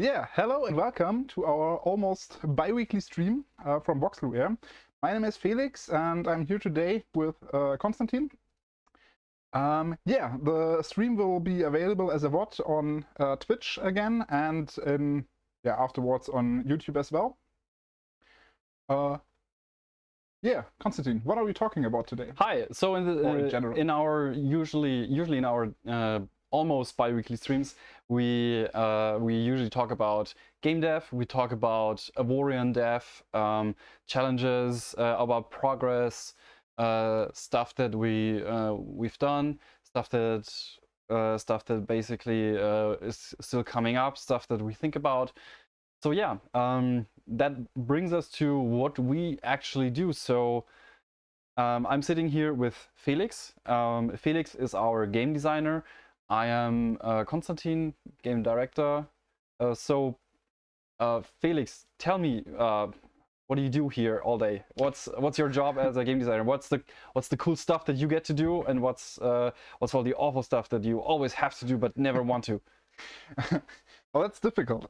Yeah, hello and welcome to our almost bi-weekly stream from Voxelware. My name is Felix and I'm here today with Konstantin. The stream will be available as a VOD on Twitch again and afterwards on YouTube as well. Konstantin, what are we talking about today? Hi. So in our usually in our almost bi-weekly streams, we usually talk about game dev, we talk about Avorion dev, challenges, about progress, stuff that we've done, stuff that basically is still coming up, stuff that we think about. So yeah, that brings us to what we actually do. So I'm sitting here with Felix. Felix is our game designer. I am Konstantin, game director. Felix, tell me, what do you do here all day? What's your job as a game designer? What's the cool stuff that you get to do, and what's all the awful stuff that you always have to do but never want to? Well, that's difficult.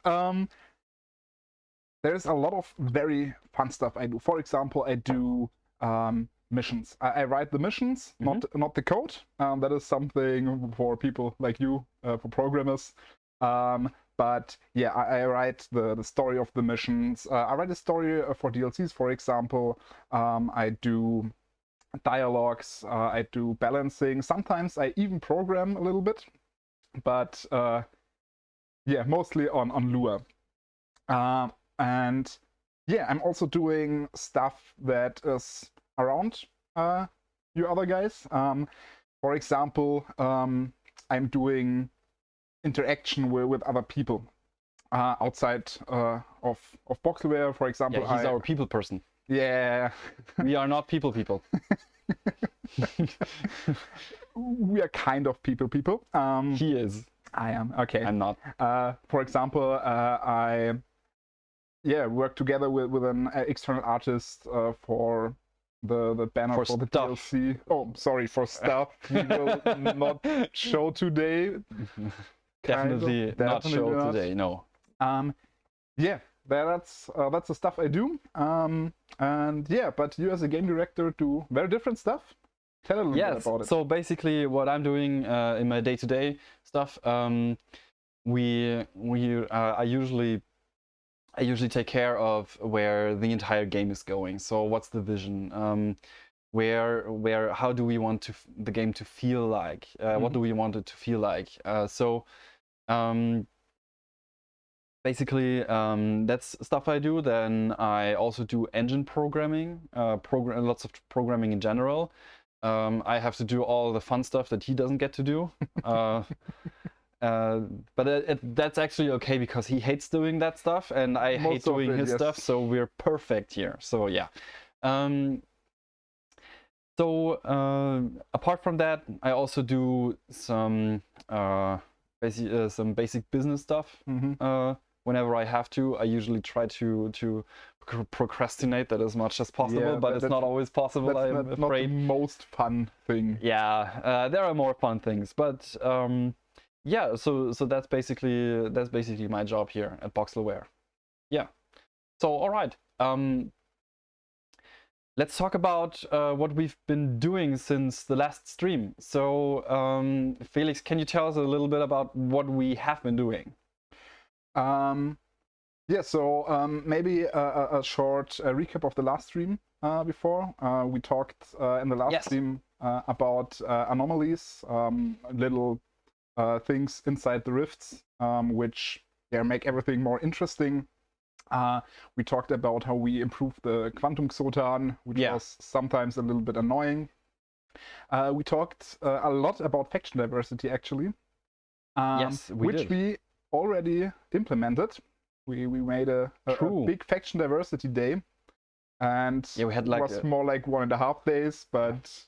There's a lot of very fun stuff I do. For example, I do missions. I write the missions, not the code. That is something for people like you, for programmers. But yeah, I write the story of the missions. I write a story for DLCs, for example. I do dialogues. I do balancing. Sometimes I even program a little bit. But yeah, mostly on Lua. And yeah, I'm also doing stuff that is around you other guys. For example, I'm doing interaction with other people outside of Voxelware, for example. Yeah, he's our people person. Yeah. We are not people. We are kind of people. He is. I am. Okay. I'm not. For example, I work together with an external artist for the banner for the DLC. Oh, sorry, for stuff we will not show today. Definitely not show today. No. Yeah, that's the stuff I do. And yeah, but you as a game director do very different stuff. Tell a little bit about it. So basically, what I'm doing in my day-to-day stuff, I usually take care of where the entire game is going. So what's the vision? How do we want the game to feel like? What do we want it to feel like? Basically, that's stuff I do. Then I also do engine programming, lots of programming in general. I have to do all the fun stuff that he doesn't get to do. But that's actually okay, because he hates doing that stuff and I hate doing his stuff, so we're perfect here. So yeah. Apart from that, I also do some basic business stuff. Whenever I have to, I usually try to procrastinate that as much as possible, but it's not always possible. I'm afraid. Not the most fun thing. Yeah, there are more fun things, but yeah, so that's basically my job here at Voxelware. Yeah. So all right, let's talk about what we've been doing since the last stream. So Felix, can you tell us a little bit about what we have been doing? Maybe a short recap of the last stream before. We talked in the last stream about anomalies, little things inside the rifts, which make everything more interesting. We talked about how we improved the quantum xotan, which was sometimes a little bit annoying. We talked a lot about faction diversity, actually. Which we already implemented. We made a big faction diversity day, and we had it was more like 1.5 days, but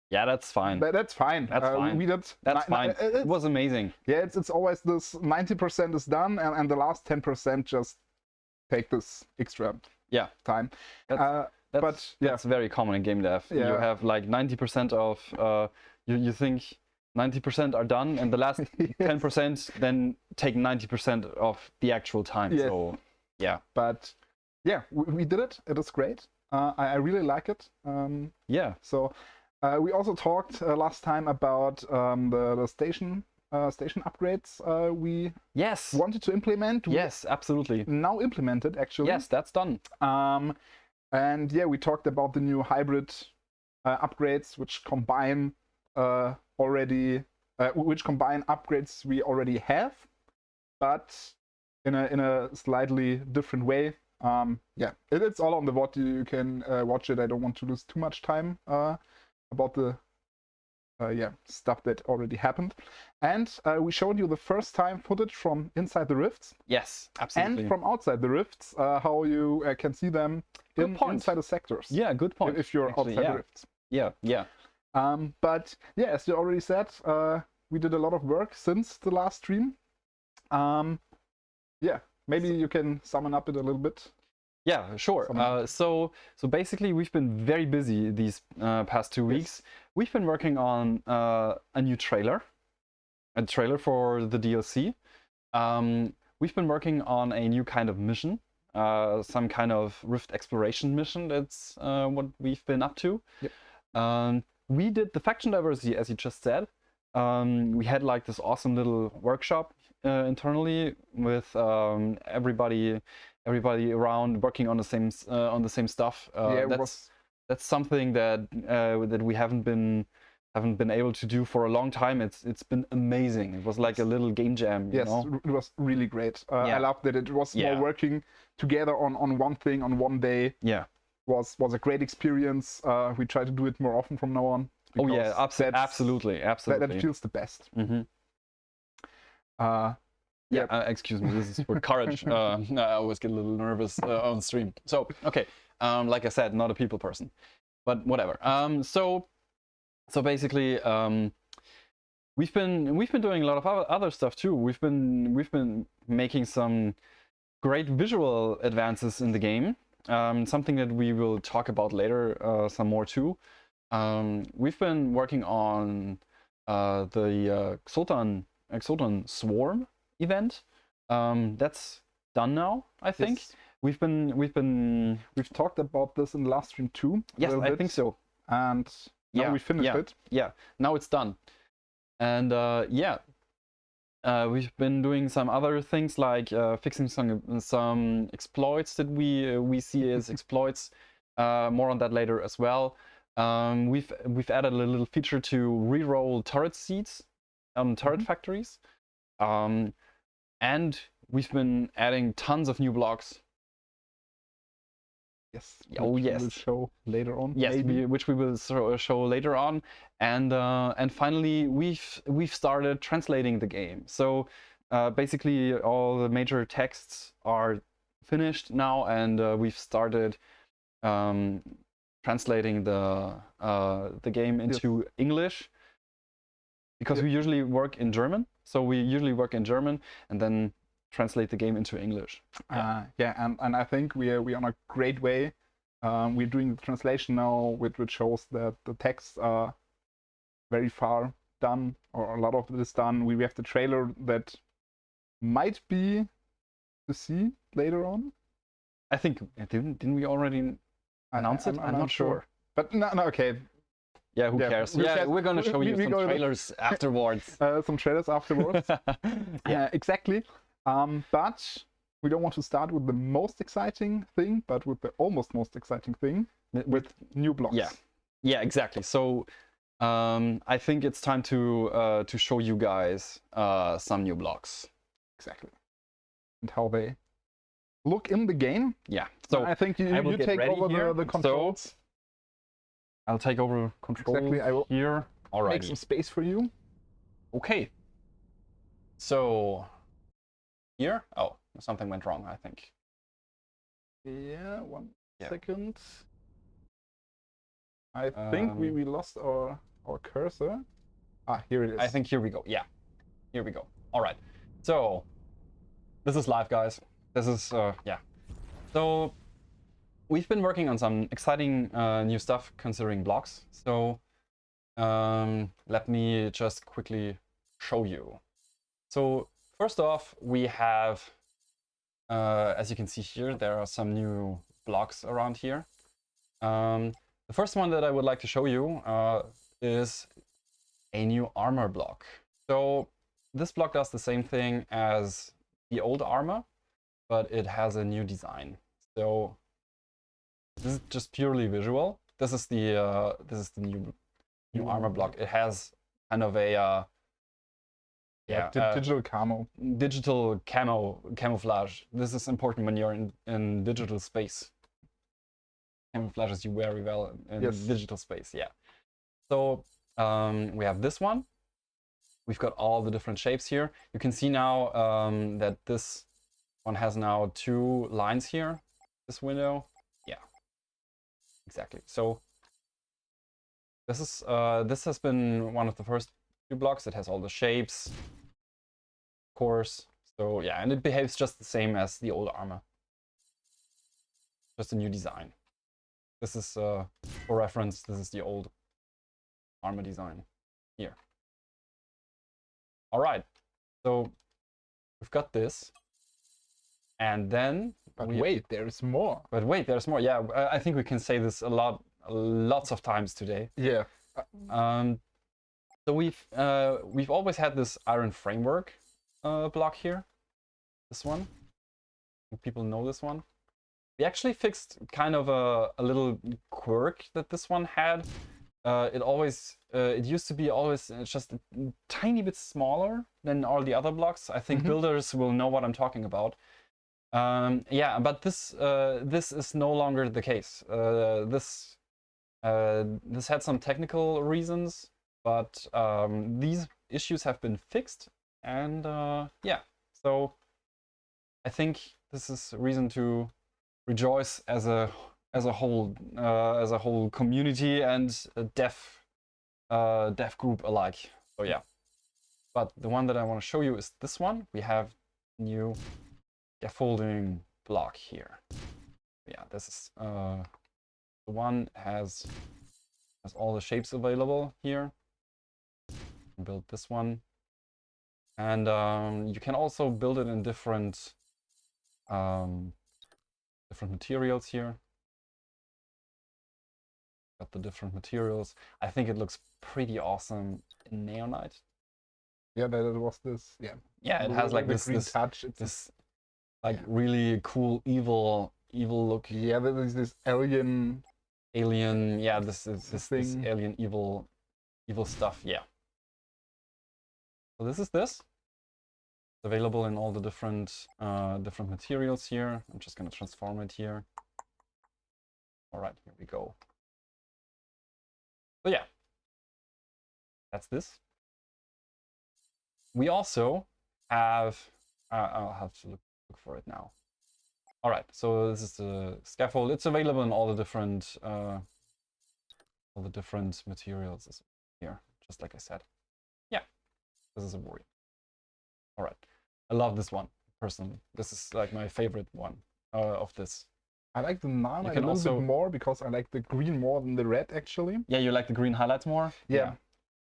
yeah, that's fine. That's fine. That's fine. That's fine. It was amazing. Yeah, it's always this 90% is done, and the last 10% just take this extra time. That's very common in game dev. You have like 90% of you think 90% are done, and the last 10% then take 90% of the actual time. Yes. So yeah, but yeah, we did it. It is great. I really like it. Yeah. So we also talked last time about the station upgrades we wanted to implement. Yes, absolutely. Now implemented, actually. Yes, that's done. And yeah, we talked about the new hybrid upgrades, which combine upgrades we already have, but in a slightly different way. Yeah, it's all on the VOD. You can watch it. I don't want to lose too much time about the stuff that already happened. And we showed you the first time footage from inside the rifts. Yes, absolutely. And from outside the rifts, how you can see them inside the sectors. Yeah, good point. If you're outside the rifts. Yeah. But yeah, as you already said, we did a lot of work since the last stream. Yeah, maybe you can sum up it a little bit. Yeah, sure. So basically, we've been very busy these past 2 weeks. We've been working on a new trailer, for the DLC. We've been working on a new kind of mission, some kind of Rift exploration mission. That's what we've been up to. Yep. We did the faction diversity, as you just said. We had like this awesome little workshop internally with everybody around working on the same stuff. That's something that we haven't been able to do for a long time. It's been amazing. It was like a little game jam. Yes, it was really great. I loved that it was more working together on one thing on one day. Yeah, was a great experience. We try to do it more often from now on. Oh yeah, absolutely. That feels the best. Mm-hmm. Excuse me, this is for courage. I always get a little nervous on stream. So, okay, like I said, not a people person, but whatever. So basically, we've been doing a lot of other stuff too. We've been making some great visual advances in the game. Something that we will talk about later, some more too. We've been working on the Xultan Swarm event. That's done now, I think. Yes. We've talked about this in the last stream too. Yes, I think so. And now we finished it. Yeah, now it's done. And we've been doing some other things like fixing some exploits that we see as exploits. More on that later as well. We've added a little feature to re-roll turret seeds on turret factories. And we've been adding tons of new blocks. Yes. Oh yes. We'll show later on. Yes, which we will show later on. And finally, we've started translating the game. So basically, all the major texts are finished now, and we've started translating the game into English. Because we usually work in German. So we usually work in German and then translate the game into English. And I think we're on a great way. We're doing the translation now, which shows that the texts are very far done, or a lot of it is done. We have the trailer that might be to see later on. I think didn't we already announce it? I'm not sure. But no, okay. Yeah, who cares? We're gonna show you some trailers afterwards. Some trailers afterwards. Yeah, exactly. But we don't want to start with the most exciting thing, but with the almost most exciting thing, with new blocks. Yeah, exactly. So I think it's time to show you guys some new blocks. Exactly. And how they look in the game. Yeah. So I think you take over the controls. So I'll take over control. Exactly. I will here. All right. Make some space for you. Okay. So here. Oh, something went wrong, I think. Yeah. One second. I think we lost our cursor. Here it is. I think here we go. Yeah. Here we go. All right. So this is live, guys. This is So we've been working on some exciting new stuff considering blocks. So let me just quickly show you. So first off, we have, as you can see here, there are some new blocks around here. The first one that I would like to show you is a new armor block. So this block does the same thing as the old armor, but it has a new design. So this is just purely visual. This is the new armor block. It has kind of a digital camo. Digital camouflage. This is important when you're in digital space. Camouflages you very well in digital space. Yeah. So we have this one. We've got all the different shapes here. You can see now that this one has now 2 lines here. This window. Yeah. Exactly. So this is this has been one of the first 2 blocks. It has all the shapes, of course. So yeah, and it behaves just the same as the old armor. Just a new design. This is for reference. This is the old armor design here. All right. So we've got this, and then. But wait, there's more. But wait, there's more. Yeah, I think we can say this lots of times today. Yeah. So we've always had this iron framework block here. This one. People know this one. We actually fixed kind of a little quirk that this one had. It used to be always just a tiny bit smaller than all the other blocks. I think builders will know what I'm talking about. Yeah, but this is no longer the case. This had some technical reasons, but these issues have been fixed, and yeah, so I think this is a reason to rejoice as a whole community and dev group alike. So yeah, but the one that I want to show you is this one. We have new scaffolding block here. Yeah, this is the one has all the shapes available here. Build this one, and you can also build it in different materials here. Got the different materials. I think it looks pretty awesome in Neonite. Yeah, that was this. Yeah. Yeah, it has like this green touch. It's this like really cool evil look. Yeah, there's this alien. Yeah, this alien evil stuff. Yeah. So this is this. It's available in all the different materials here. I'm just gonna transform it here. All right, here we go. So yeah, that's this. We also have. I'll have to look for it now. All right, so this is the scaffold. It's available in all the different materials here, just like I said. Yeah, this is Avorion. All right, I love this one personally. This is like my favorite one of this. I like the Nanite a little bit more because I like the green more than the red actually. Yeah, you like the green highlights more? Yeah.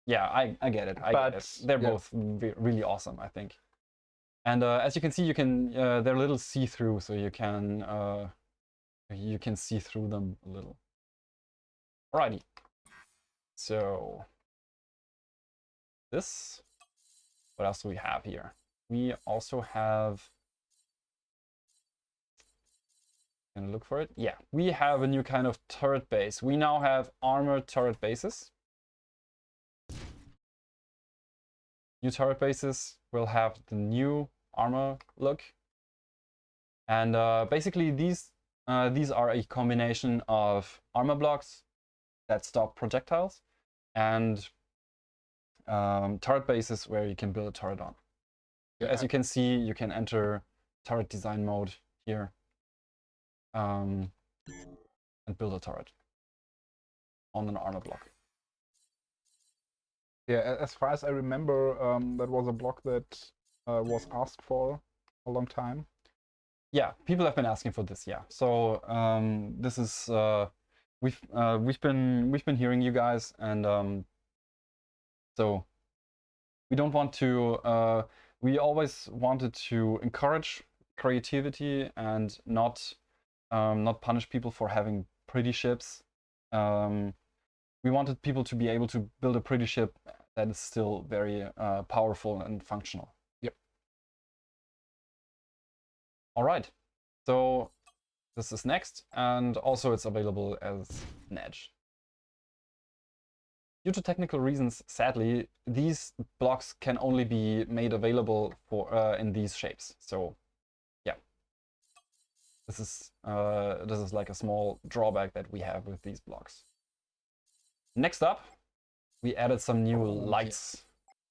Yeah, I get it. I get it. They're both really awesome, I think. And as you can see, they're a little see-through, so you can see through them a little. Alrighty. So this. What else do we have here? We also have. Gonna look for it. Yeah, we have a new kind of turret base. We now have armored turret bases. New turret bases will have the new armor look, and basically these are a combination of armor blocks that stop projectiles and turret bases where you can build a turret on. Yeah. As you can see, you can enter turret design mode here and build a turret on an armor block. Yeah, as far as I remember, that was a block that was asked for a long time. Yeah, people have been asking for this. Yeah, so this is we've been hearing you guys, and So we don't want to, we always wanted to encourage creativity and not punish people for having pretty ships. We wanted people to be able to build a pretty ship that is still very powerful and functional. Yep. All right. So this is next, and also it's available as an edge. Due to technical reasons, sadly, these blocks can only be made available for in these shapes. So, yeah, this is like a small drawback that we have with these blocks. Next up, we added some new lights.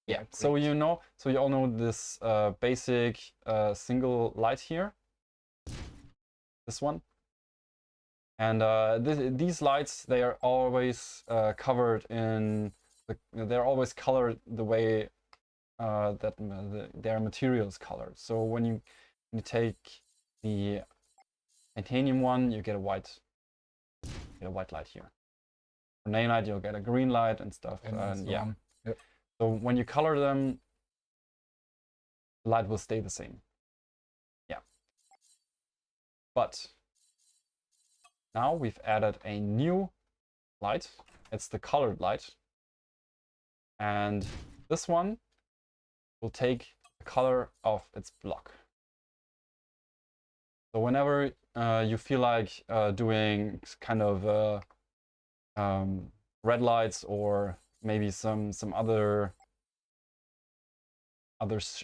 Yeah, so you all know this basic single light here. This one. And these lights, they are always covered in they're always colored the way that their material is colored. So when you take the titanium one, you get a white light here. For nanite, you'll get a green light and stuff. And yeah. Yep. So when you color them, the light will stay the same. Yeah. But now we've added a new light. It's the colored light. And this one will take the color of its block. So whenever you feel like doing kind of red lights or maybe some other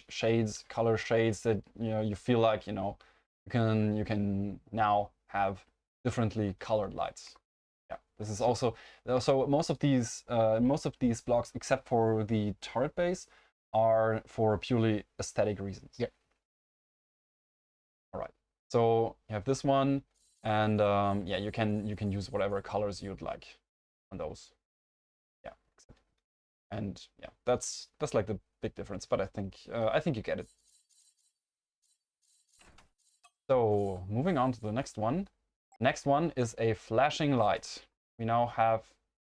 shades, color shades that you feel like you can now have differently colored lights. Yeah, this is also most of these blocks, except for the turret base, are for purely aesthetic reasons. Yeah. All right. So you have this one, and yeah, you can use whatever colors you'd like on those. Yeah. And yeah, that's like the big difference. But I think you get it. So moving on to the next one. Next one is a flashing light. We now have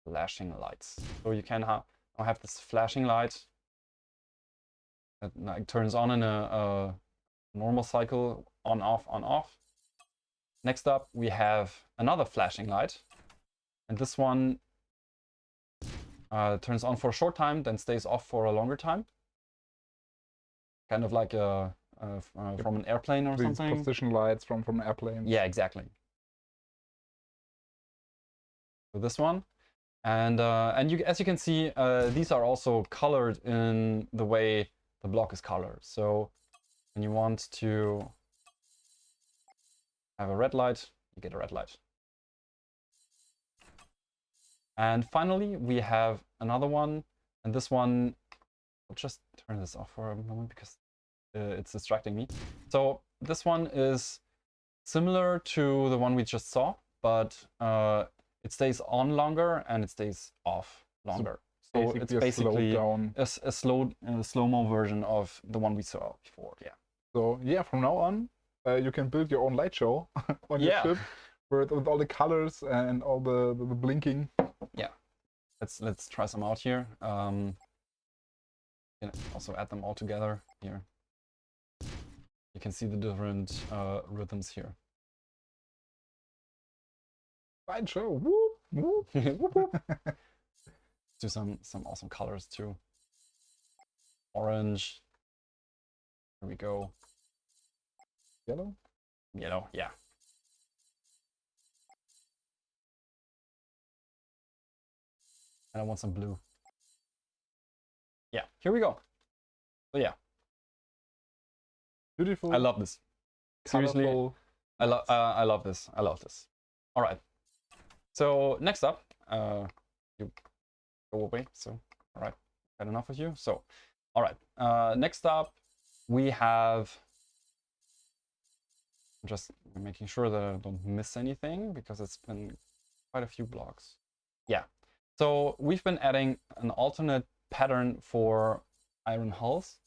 flashing lights. So you can now have this flashing light that turns on in a normal cycle, on, off, on, off. Next up, we have another flashing light. And this one turns on for a short time, then stays off for a longer time. Kind of like from an airplane or something. Position lights from an airplane. Yeah, exactly. So this one, and as you can see, these are also colored in the way the block is colored. So when you want to have a red light, you get a red light. And finally, we have another one, and this one, I'll just turn this off for a moment because it's distracting me. So this one is similar to the one we just saw, but it stays on longer and it stays off longer. So it's basically a slow-mo version of the one we saw before. Yeah. So yeah, from now on, you can build your own light show on your ship with all the colors and all the blinking. Yeah. Let's try some out here. You can also add them all together here. You can see the different rhythms here. Light show. Whoop, whoop, whoop, whoop. Do some awesome colors too. Orange. Here we go. Yellow? Yellow, yeah. And I want some blue. Yeah, here we go. So yeah. Beautiful. I love this. Seriously, I love this. I love this. All right. So next up, you go away. So all right, got enough of you. So all right. Next up, we have. Just making sure that I don't miss anything because it's been quite a few blocks. Yeah. So we've been adding an alternate pattern for iron hulls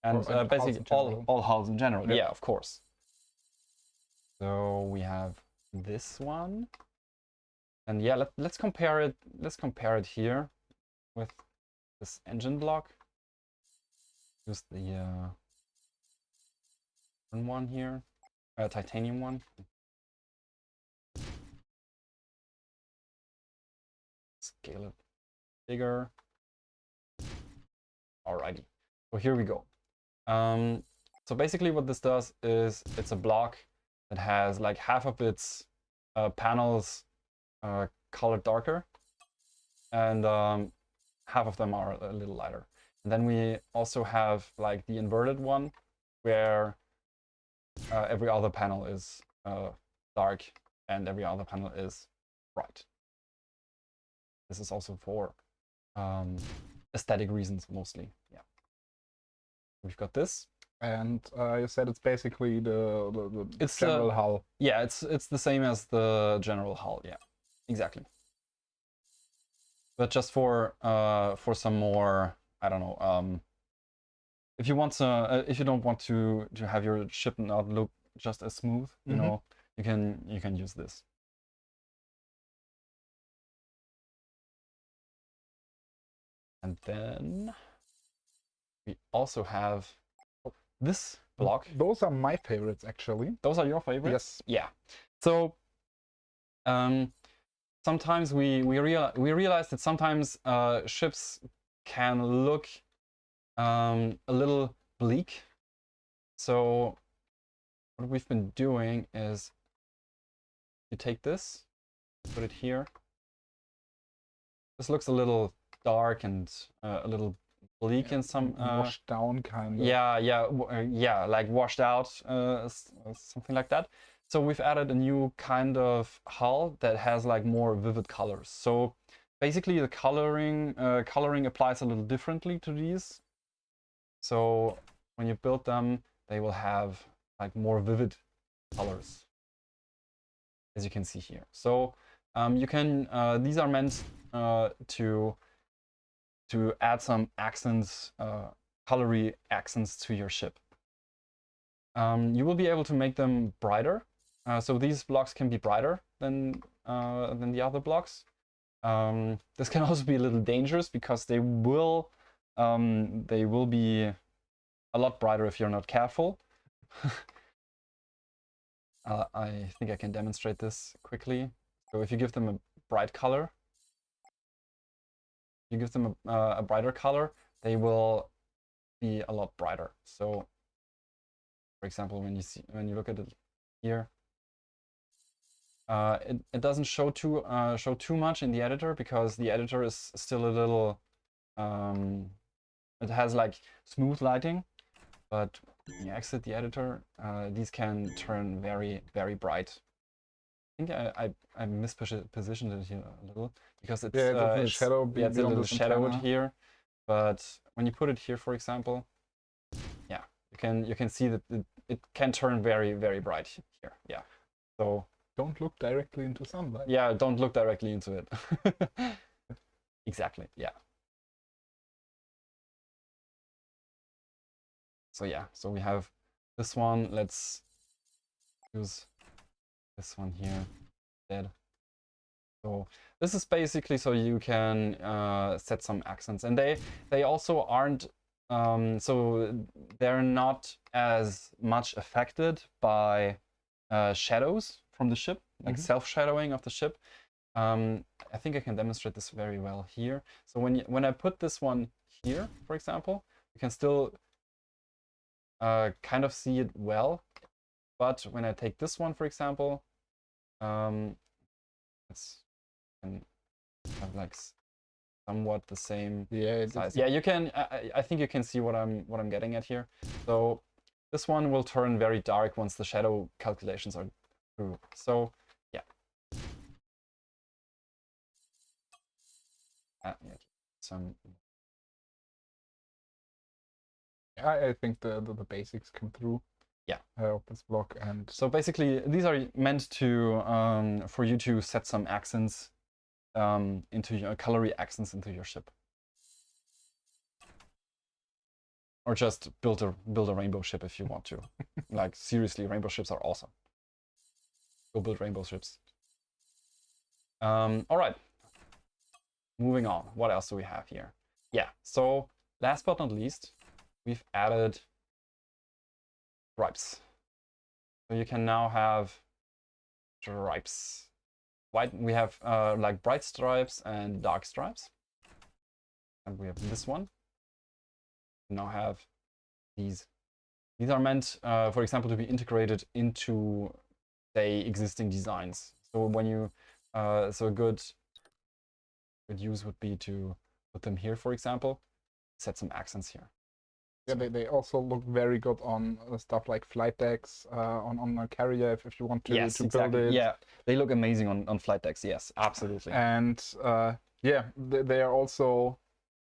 and basically all hulls in general. Yeah, of course. So we have this one, and yeah, let's compare it. Let's compare it here with this engine block. Use the one here, titanium one. Scale it bigger. Alrighty, so here we go. So basically what this does is it's a block that has like half of its panels colored darker, and half of them are a little lighter. And then we also have like the inverted one where every other panel is dark and every other panel is bright. This is also for aesthetic reasons mostly. Yeah. We've got this. And you said it's basically the general hull. Yeah, it's the same as the general hull. Yeah, exactly. But just for some more, I don't know. If you want to, if you don't want to have your ship not look just as smooth, you know, you can use this. And then we also have this block. Those are my favorites, actually. Those are your favorites? Yes. Yeah. So sometimes we realize that sometimes ships can look a little bleak. So what we've been doing is you take this, put it here. This looks a little dark and a little bleak in some washed down kind of. Yeah, like washed out, something like that. So we've added a new kind of hull that has like more vivid colors. So basically the coloring applies a little differently to these. So when you build them, they will have like more vivid colors, as you can see here. So you can these are meant to add some accents, colory accents to your ship. You will be able to make them brighter. So these blocks can be brighter than the other blocks. This can also be a little dangerous because they will be a lot brighter if you're not careful. I think I can demonstrate this quickly. So if you give them a bright color, you give them a brighter color, they will be a lot brighter. So for example, when you look at it here, it doesn't show too much in the editor because the editor is still a little it has like smooth lighting, but when you exit the editor, these can turn very, very bright. I think I mispositioned it here a little because it's it's a little shadowed here. But when you put it here, for example, yeah, you can see that it can turn very, very bright here. Yeah, so don't look directly into sunlight. Yeah, don't look directly into it. Exactly. Yeah. So yeah, so we have this one. Let's use this one here instead. So this is basically so you can set some accents, and they also aren't so they're not as much affected by shadows from the ship, like self-shadowing of the ship. I think I can demonstrate this very well here. So when I put this one here, for example, you can still kind of see it well, but when I take this one, for example, it's have like somewhat the same size. Yeah, you can. I think you can see what I'm getting at here. So this one will turn very dark once the shadow calculations are through. So yeah. Some. I think the basics come through. Yeah. Of this block, and so basically these are meant to for you to set some accents into your colory accents into your ship, or just build a rainbow ship if you want to. Like seriously, rainbow ships are awesome. Go build rainbow ships. All right. Moving on. What else do we have here? yeah, so last but not least, we've added stripes. So you can now have stripes. We have like bright stripes and dark stripes. And we have this one. We now have these. These are meant, for example, to be integrated into, say, existing designs. So when you, so a good use would be to put them here, for example, set some accents here. Yeah, they also look very good on stuff like flight decks, on a carrier if you want to, yes, to exactly. build it. Yeah, they look amazing on flight decks, yes, absolutely. And yeah, they are also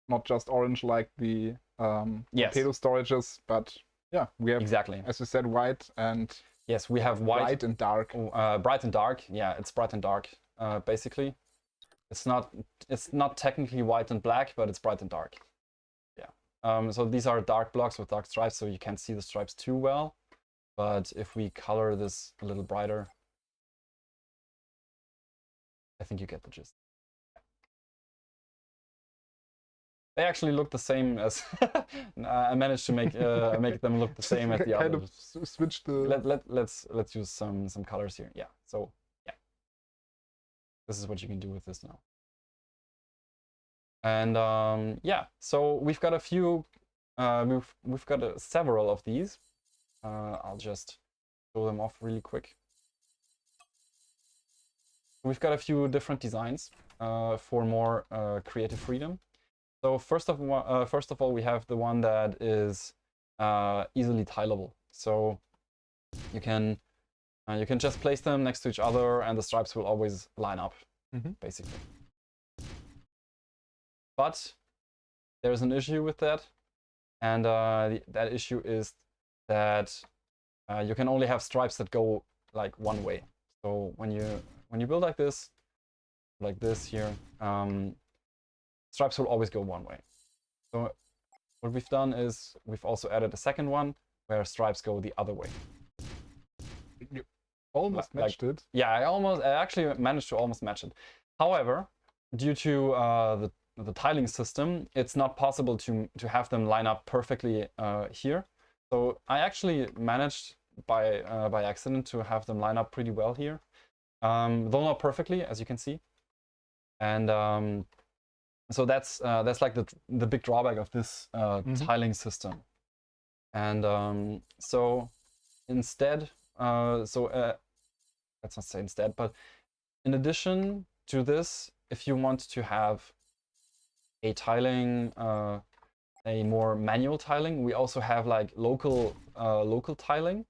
not just orange like the torpedo storages, but yeah, we have, exactly, as you said, white and... Yes, we have white. Bright and dark. Bright and dark, yeah, it's bright and dark, basically. It's not technically white and black, but it's bright and dark. Yeah. So these are dark blocks with dark stripes, so you can't see the stripes too well. But if we color this a little brighter, I think you get the gist. They actually look the same as I managed to make them look the same as the kind others. Of switch the. Let's use some colors here. Yeah. So yeah, this is what you can do with this now. And yeah, so we've got a few. We've got several of these. I'll just show them off really quick. We've got a few different designs for more creative freedom. So first of all, we have the one that is easily tileable. So you can just place them next to each other, and the stripes will always line up, basically. But there's an issue with that, and that issue is that you can only have stripes that go like one way. So when you build like this here. Stripes will always go one way. So what we've done is we've also added a second one where stripes go the other way. You almost matched it. Yeah, I actually managed to almost match it. However, due to the tiling system, it's not possible to have them line up perfectly here. So I actually managed by accident to have them line up pretty well here, though not perfectly, as you can see. And so that's like the big drawback of this tiling system. And so instead, let's not say instead, but in addition to this, if you want to have a tiling, a more manual tiling, we also have like local tiling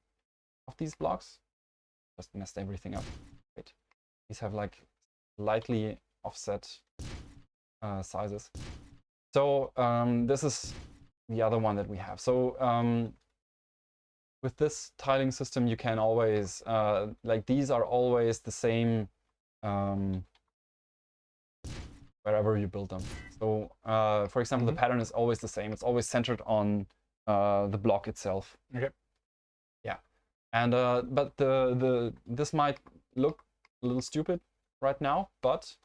of these blocks. Just messed everything up. Wait, these have like slightly offset sizes. So this is the other one that we have. So with this tiling system, you can always like these are always the same wherever you build them. So for example, the pattern is always the same. It's always centered on the block itself. Okay. Yeah, and but this might look a little stupid right now, but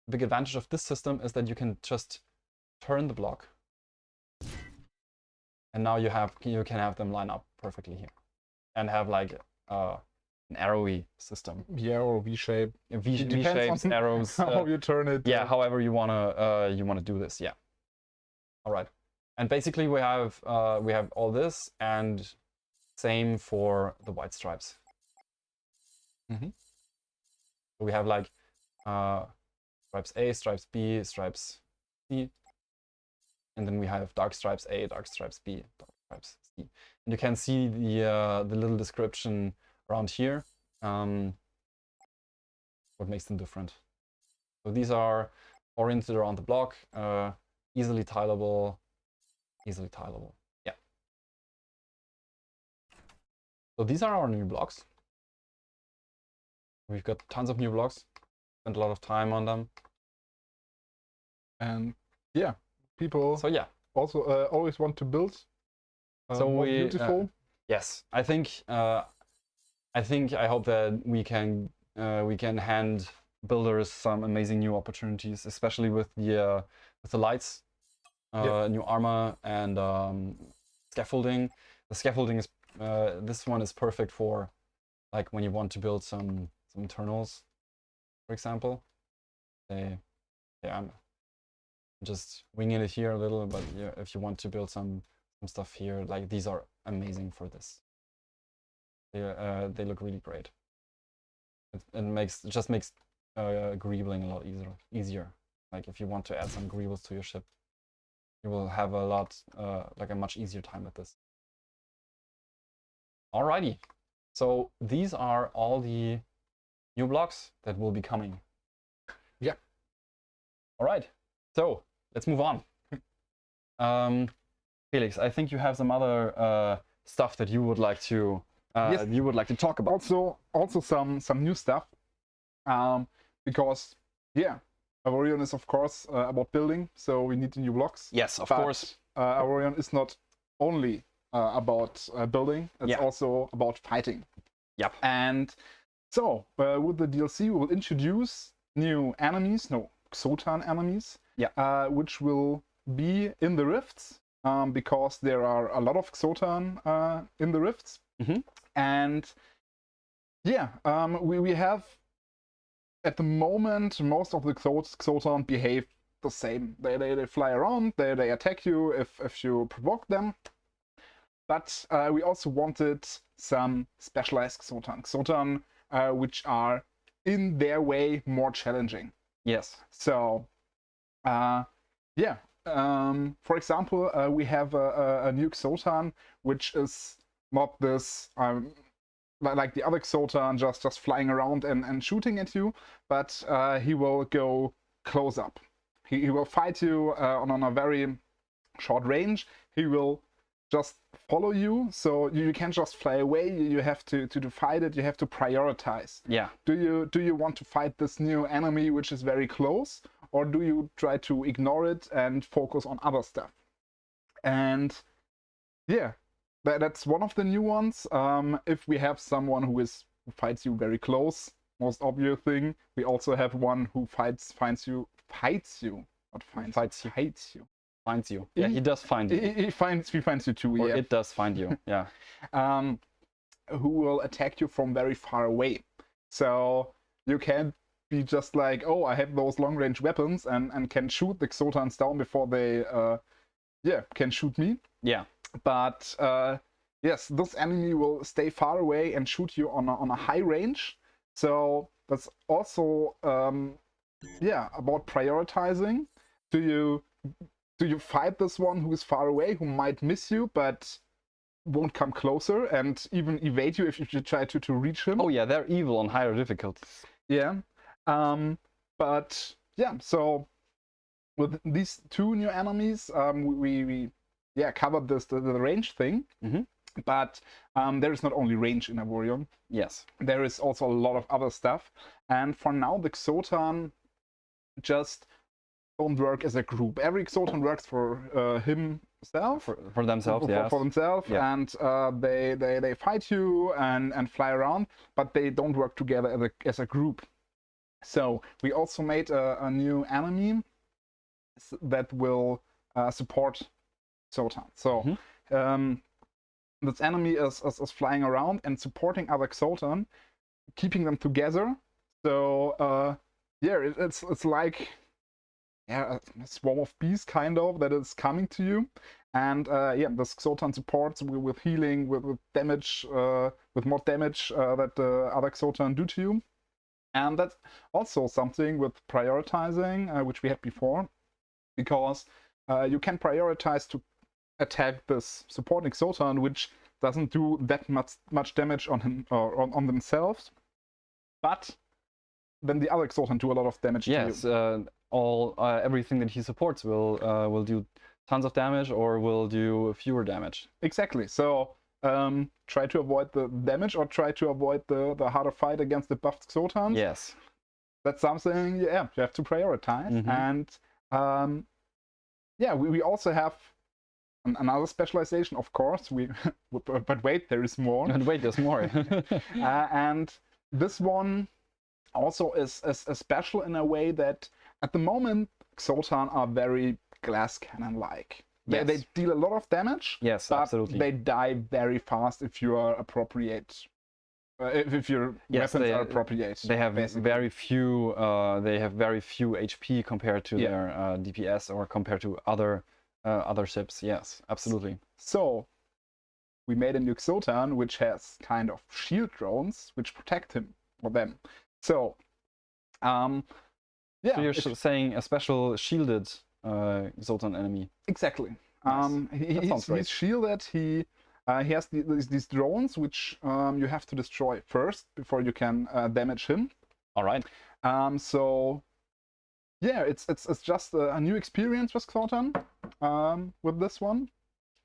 the big advantage of this system is that you can just turn the block, and now you can have them line up perfectly here, and have like an arrowy system. Yeah, or V-shape. V-shapes, arrows. How you turn it. Yeah, however you wanna do this. Yeah. All right. And basically we have all this, and same for the white stripes. We have like stripes A, stripes B, stripes C, and then we have dark stripes A, dark stripes B, dark stripes C. And you can see the little description around here, what makes them different. So these are oriented around the block, easily tileable. Yeah. So these are our new blocks. We've got tons of new blocks. Spent a lot of time on them. And yeah, people also always want to build more beautiful. Yes, I hope that we can hand builders some amazing new opportunities, especially with the the lights, new armor, and scaffolding. The scaffolding is this one is perfect for like when you want to build some internals, for example. I'm just winging it here a little, but yeah, if you want to build some stuff here, like these are amazing for this. They look really great. It just makes greebling a lot easier. Like if you want to add some greebles to your ship, you will have a much easier time with this. Alrighty, so these are all the new blocks that will be coming. Yeah. All right, so let's move on. Felix, I think you have some other stuff that you would like to talk about. Also some new stuff, because Avorion is of course about building, so we need the new blocks. Yes, of course. Avorion is not only about building; it's also about fighting. Yep. And so with the DLC, we will introduce new enemies, Xotan enemies, which will be in the rifts, because there are a lot of Xotan in the rifts. Mm-hmm. And we have at the moment most of the Xotan behave the same. They fly around, they attack you if you provoke them. But we also wanted some specialized Xotan which are in their way more challenging. Yes. So for example, we have a new Xotan which is not this like the other Xotan just flying around and shooting at you, but he will go close up. He will fight you on a very short range. He will just follow you, so you can't just fly away. You have to fight it. You have to prioritize. Yeah. Do you want to fight this new enemy which is very close, or do you try to ignore it and focus on other stuff? And that's one of the new ones. If we have someone who fights you very close, most obvious thing, we also have one who fights you. Yeah, he does find you. He finds you too. Or it does find you. Yeah. Who will attack you from very far away. So you can't be just like, oh, I have those long range weapons and can shoot the Xotans down before they can shoot me. Yeah. But yes, this enemy will stay far away and shoot you on a high range. So that's also about prioritizing. Do you fight this one who is far away, who might miss you but won't come closer and even evade you if you try to reach him? Oh yeah, they're evil on higher difficulties. Yeah. So with these two new enemies, we covered the range thing. Mm-hmm. But there is not only range in Avorion. Yes. There is also a lot of other stuff. And for now, the Xotan just don't work as a group. Every Xotan works for himself. For themselves, yes. For themselves, yeah. And they fight you and fly around, but they don't work together as a group. So we also made a new enemy that will support Xotan. So this enemy is flying around and supporting other Xotan, keeping them together. So it's like a swarm of bees kind of that is coming to you. And this Xotan supports with healing, with damage, with more damage that the other Xotan do to you. And that's also something with prioritizing, which we had before, because you can prioritize to attack this supporting Xotan, which doesn't do that much damage on him or on themselves, but then the other Xotan do a lot of damage to you. Yes, everything that he supports will do tons of damage or will do fewer damage. Exactly. So try to avoid the damage or try to avoid the harder fight against the buffed Xotans. Yes. That's something you have to prioritize. Mm-hmm. And we also have another specialization, of course. But wait, there is more. But wait, there's more. And this one also is special in a way that at the moment Xoltan are very glass cannon-like. Yes. They deal a lot of damage. Yes, but absolutely. they die very fast if you are appropriate. If your weapons are appropriate. They have very few. They have very few HP compared to their DPS or compared to other ships. Yes, absolutely. So we made a new Xoltan which has kind of shield drones which protect him or them. So yeah. So you're saying a special shielded Xoltan enemy. Exactly. Nice. He's shielded. He has these drones which you have to destroy first before you can damage him. All right. So yeah, it's just a new experience with Xoltan with this one.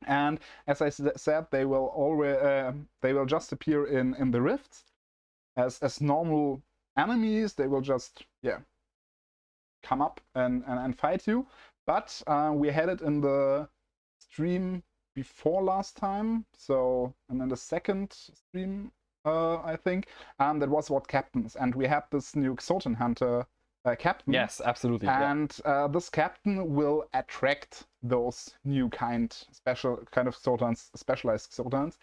And as I said, they will just appear in the rifts as normal enemies. They will just come up and fight you. But we had it in the stream before last time, so, and then the second stream I think that was about captains, and we had this new Xoltan Hunter captain. Yes, absolutely. And this captain will attract those new special kind of Xoltans, specialized Xoltans,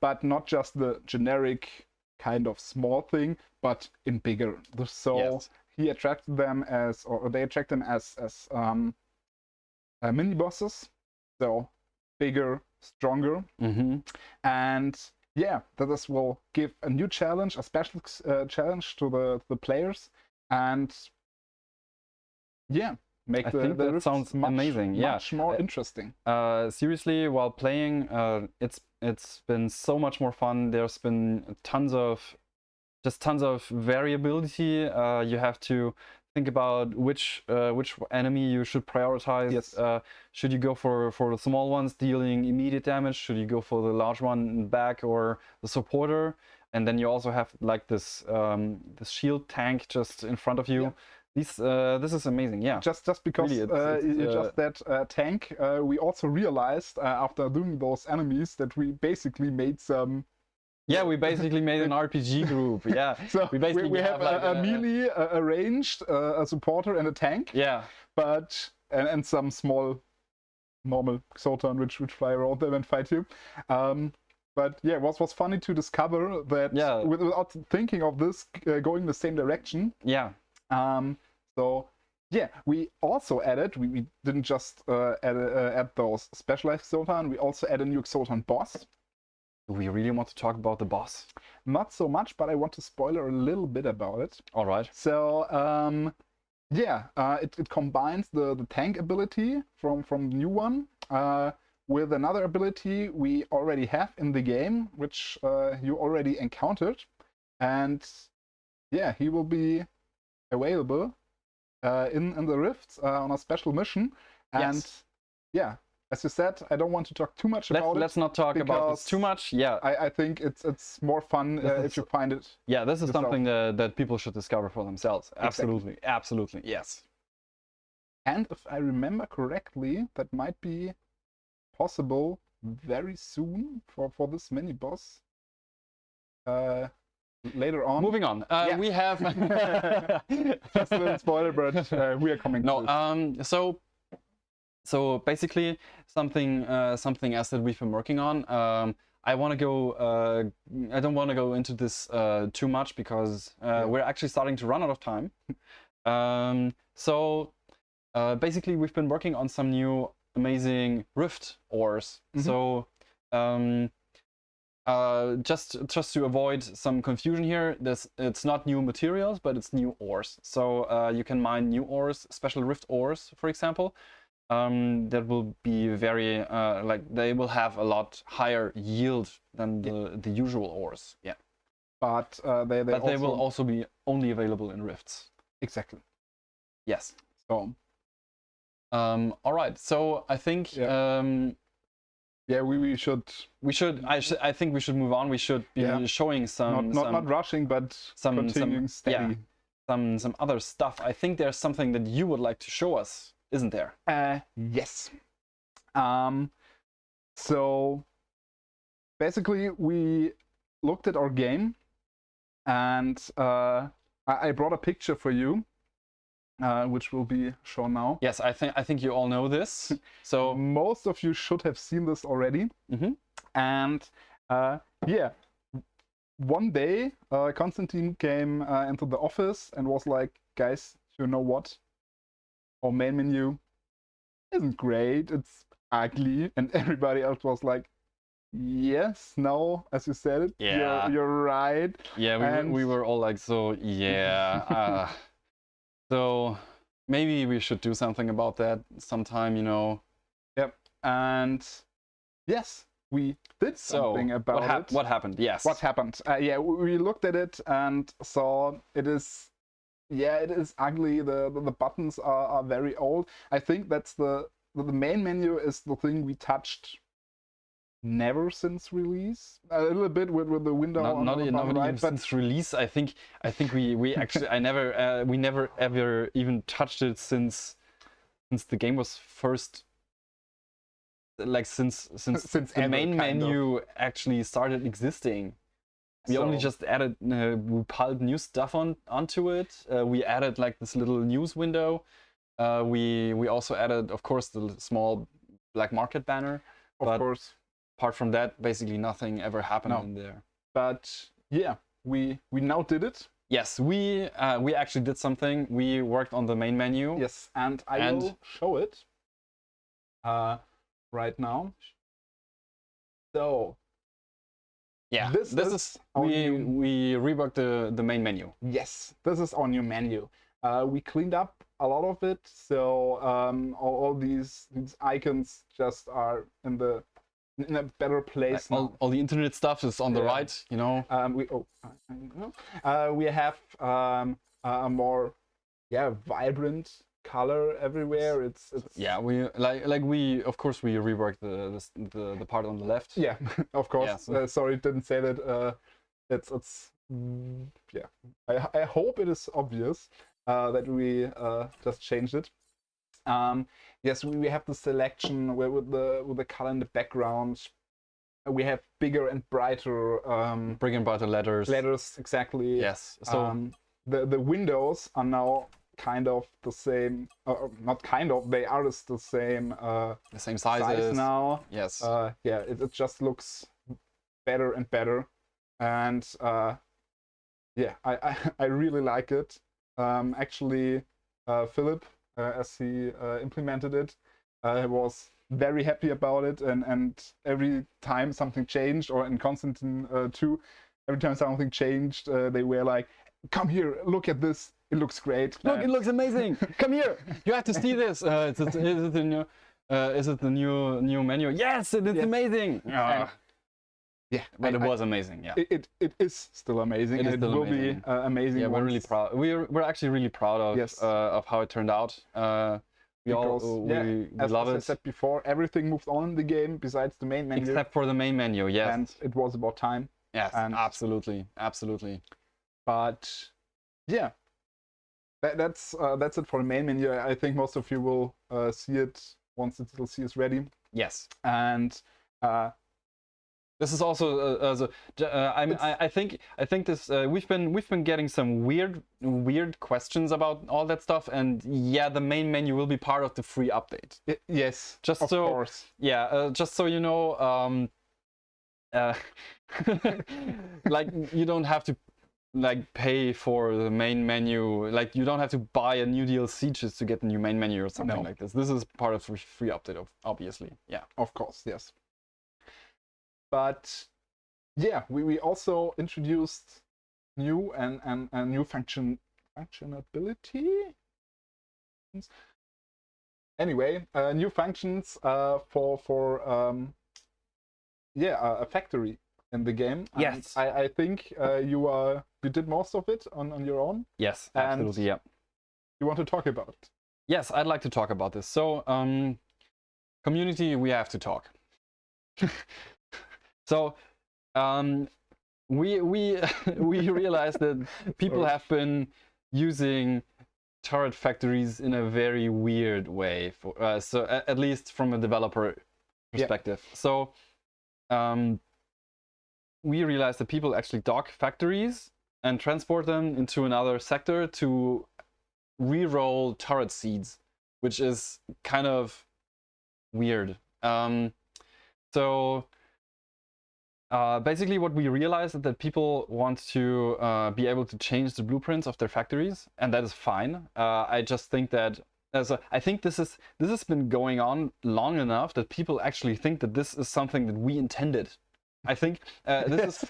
but not just the generic kind of small thing, but in bigger. So he attracted them or they attract them as mini bosses, so bigger, stronger, and yeah, this will give a new challenge, a special challenge to the players, and yeah, make the sounds amazing. Much more interesting. Seriously, while playing, it's been so much more fun. There's been tons of variability. You have to think about which enemy you should prioritize. Yes. Should you go for the small ones dealing immediate damage? Should you go for the large one in back or the supporter? And then you also have like this shield tank just in front of you. Yeah. This is amazing. Yeah. Just because really, you just that tank, we also realized after doing those enemies that we basically made some. Yeah, we basically made an RPG group. Yeah, so we have like a melee, a ranged, a supporter, and a tank. Yeah, but and some small, normal Xoltan which fly around them and fight you. But yeah, it was funny to discover that without thinking of this going the same direction. Yeah. So yeah, we also added. We didn't just add those specialized Xoltan. We also added a new Xoltan boss. Do we really want to talk about the boss? Not so much, but I want to spoiler a little bit about it. All right. So it combines the tank ability from the new one with another ability we already have in the game, which you already encountered, and yeah, he will be available in the rifts on a special mission. And yeah. As you said, I don't want to talk too much about it. Let's not talk about this too much. Yeah, I think it's more fun if you find it. Yeah, this is something that people should discover for themselves. Absolutely, exactly. Absolutely, yes. And if I remember correctly, that might be possible very soon for this mini boss. Later on. Moving on. We have just a little spoiler, but we are coming. No. So basically, something else that we've been working on. I want to go. I don't want to go into this too much because we're actually starting to run out of time. So basically, we've been working on some new amazing rift ores. So just to avoid some confusion here, it's not new materials, but it's new ores. So you can mine new ores, special rift ores, for example. That will be very they will have a lot higher yield than the usual ores. Yeah, but they will also be only available in rifts. Exactly. Yes. So all right. So I think we should. I think we should move on. We should be showing some not rushing, but continuing steady. Some other stuff. I think there's something that you would like to show us. Isn't there? Yes. So basically we looked at our game and I brought a picture for you which will be shown now. Yes, I think you all know this. So most of you should have seen this already. And yeah, one day Konstantin came into the office and was like, guys, you know what? Our main menu isn't great, it's ugly. And everybody else was like, yes, no, as you said it, you're right. Yeah, we were all like, so yeah. So maybe we should do something about that sometime, you know. Yep. And yes, we did something about it. What happened? Yes. What happened? Yeah, we looked at it and saw it is ugly. The buttons are very old. I think that's the main menu is the thing we touched never since release. A little bit with the window not right, even since release. I think we actually we never ever even touched it since the game was first, like since the main menu actually started existing. We only just added we piled new stuff onto it. We added like this little news window. We also added, of course, the small black market banner. Of course. Apart from that, basically nothing ever happened in there. But yeah, we now did it. Yes, we actually did something. We worked on the main menu. Yes, and I will show it right now. So yeah, this is we reworked the main menu. Yes, this is our new menu. We cleaned up a lot of it, so all these icons just are in a better place. Like all the internet stuff is on the right, you know. We have a more vibrant color everywhere. It's we we of course we reworked the part on the left. Yeah, of course. Yeah, sorry, didn't say that. It's yeah. I hope it is obvious that we just changed it. Yes, we have the selection with the color in the background. We have bigger and brighter letters. Letters, exactly. Yes. So the windows are now kind of the same. Not kind of. They are the same. The same size now. Yes. Yeah. It just looks better and better, and yeah, I really like it. Actually, Philip, as he implemented it, was very happy about it, and every time something changed, or in Konstantin too, every time something changed, they were like, come here, look at this, it looks great. Look, it looks amazing. Come here, you have to see this. Is it the new menu? Yes, it's amazing. Yeah, but it was amazing. Yeah, it is still amazing. It will be amazing. Yeah, we're really proud. We're actually really proud of how it turned out. We love it. As I said before, everything moved on in the game besides the main menu. Except for the main menu, yes. And it was about time. Yes, and absolutely. But yeah, that's it for the main menu. I think most of you will see it once the DLC is ready. Yes. And this is also I think this we've been getting some weird questions about all that stuff, and yeah, the main menu will be part of the free update. Yes, just of course. Yeah, just so you know, like you don't have to like pay for the main menu. Like you don't have to buy a new DLC just to get the new main menu or something like this. This is part of the free update, obviously. Yeah, of course, yes. But yeah, we also introduced new and new functionality. Anyway, new functions for a factory in the game. Yes, and I think you did most of it on your own. Yes, absolutely. Yeah. You want to talk about it? Yes, I'd like to talk about this. So, community, we have to talk. So, we realized that people have been using turret factories in a very weird way. So at least from a developer perspective. Yeah. So, we realized that people actually dock factories and transport them into another sector to re-roll turret seeds, which is kind of weird. So basically what we realized is that people want to be able to change the blueprints of their factories, and that is fine. I just think that I think this has been going on long enough that people actually think that this is something that we intended. I think this is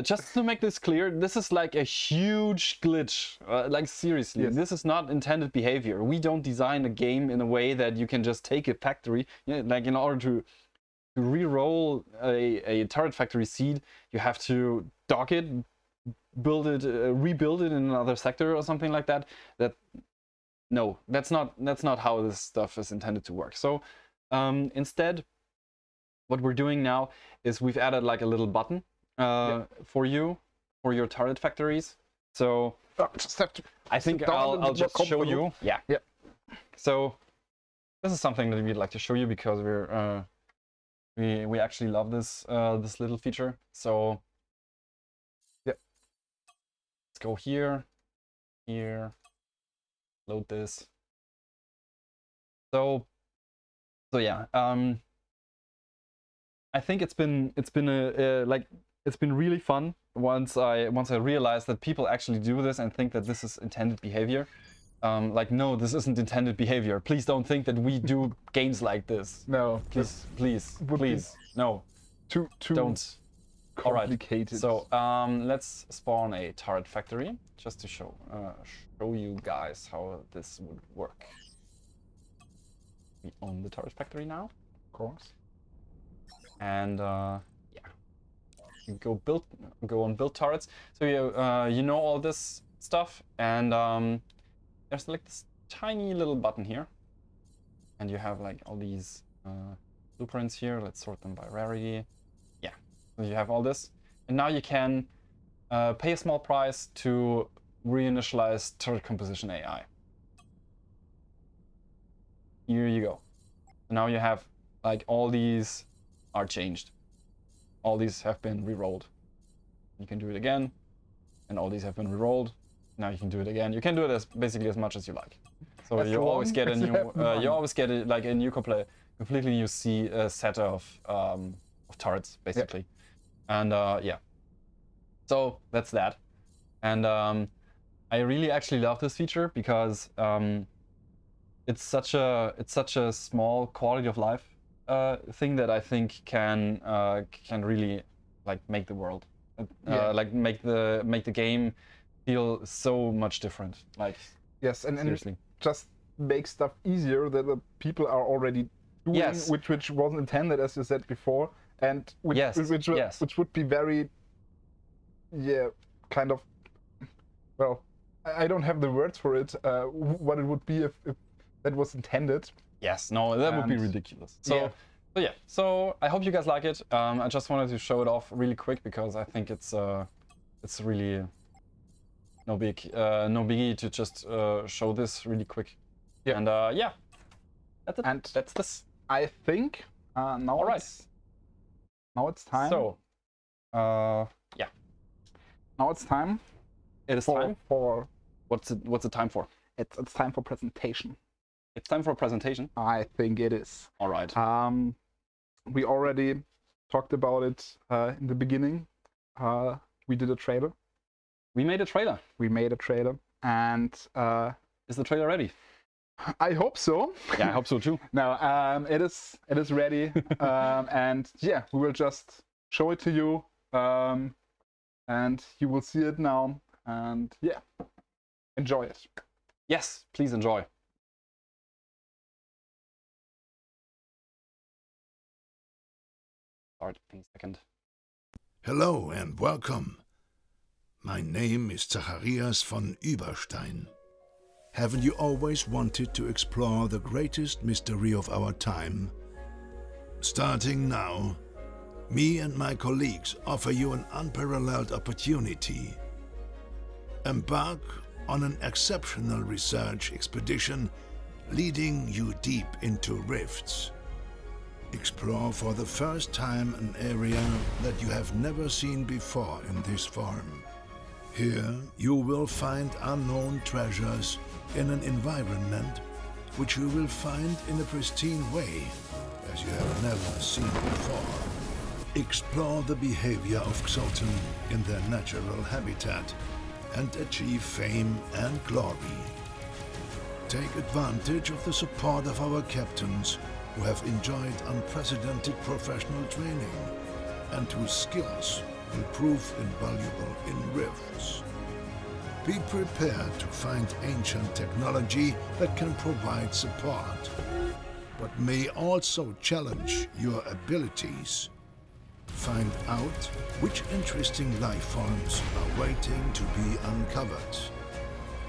just to make this clear. This is like a huge glitch. Like seriously, yes. This is not intended behavior. We don't design a game in a way that you can just take a factory, like in order to re-roll a turret factory seed, you have to dock it, build it, rebuild it in another sector or something like that. No, that's not how this stuff is intended to work. So instead, what we're doing now is we've added like a little button for your turret factories. So I think I'll just show you. Yeah. So this is something that we'd like to show you because we actually love this this little feature. So let's go here, load this. So yeah, I think it's been really fun once I realized that people actually do this and think that this is intended behavior. Like, no, this isn't intended behavior. Please don't think that we do games like this. No. Please, no. Too don't. Complicated. All right. So let's spawn a turret factory just to show you guys how this would work. We own the turret factory now. Of course. And yeah, you go on build turrets. So you know all this stuff, and there's like this tiny little button here, and you have like all these blueprints here. Let's sort them by rarity. Yeah, so you have all this, and now you can pay a small price to reinitialize turret composition AI. Here you go. So now you have like all these are changed. All these have been re-rolled. You can do it again, and all these have been re-rolled. Now you can do it again. You can do it basically as much as you like. So you always get a new, like a new completely new set of turrets basically, and yeah. So that's that, and I really actually love this feature because it's such a small quality of life thing that I think can really like make the world, like make the game feel so much different. Like yes, and seriously, just make stuff easier that the people are already doing, which wasn't intended, as you said before, and which would be very kind of, well, I don't have the words for it. What it would be if that was intended. Yes, no, that would be ridiculous. So yeah, so I hope you guys like it. I just wanted to show it off really quick because I think it's really no biggie to just show this really quick. Yeah. And yeah, that's it. And that's this. I think now it's time. So yeah, now it's time. It is time for what's it time for? It's time for presentation. It's time for a presentation? I think it is. All right. We already talked about it in the beginning. We did a trailer. We made a trailer. And is the trailer ready? I hope so. Yeah, I hope so too. No, it is ready. And yeah, we will just show it to you, and you will see it now. And yeah, enjoy it. Yes, please enjoy. Start in a second. Hello and welcome. My name is Zacharias von Überstein. Haven't you always wanted to explore the greatest mystery of our time? Starting now, me and my colleagues offer you an unparalleled opportunity. Embark on an exceptional research expedition leading you deep into rifts. Explore for the first time an area that you have never seen before in this form. Here, you will find unknown treasures, in an environment which you will find in a pristine way, as you have never seen before. Explore the behavior of Xolten in their natural habitat and achieve fame and glory. Take advantage of the support of our captains who have enjoyed unprecedented professional training and whose skills will prove invaluable in rifts. Be prepared to find ancient technology that can provide support, but may also challenge your abilities. Find out which interesting life forms are waiting to be uncovered.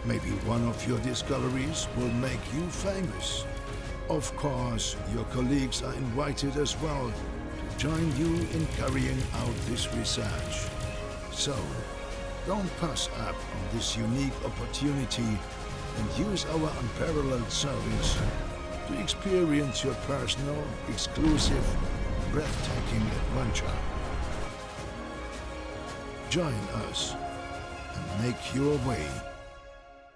Maybe one of your discoveries will make you famous. Of course, your colleagues are invited as well to join you in carrying out this research. So, don't pass up on this unique opportunity and use our unparalleled service to experience your personal, exclusive, breathtaking adventure. Join us and make your way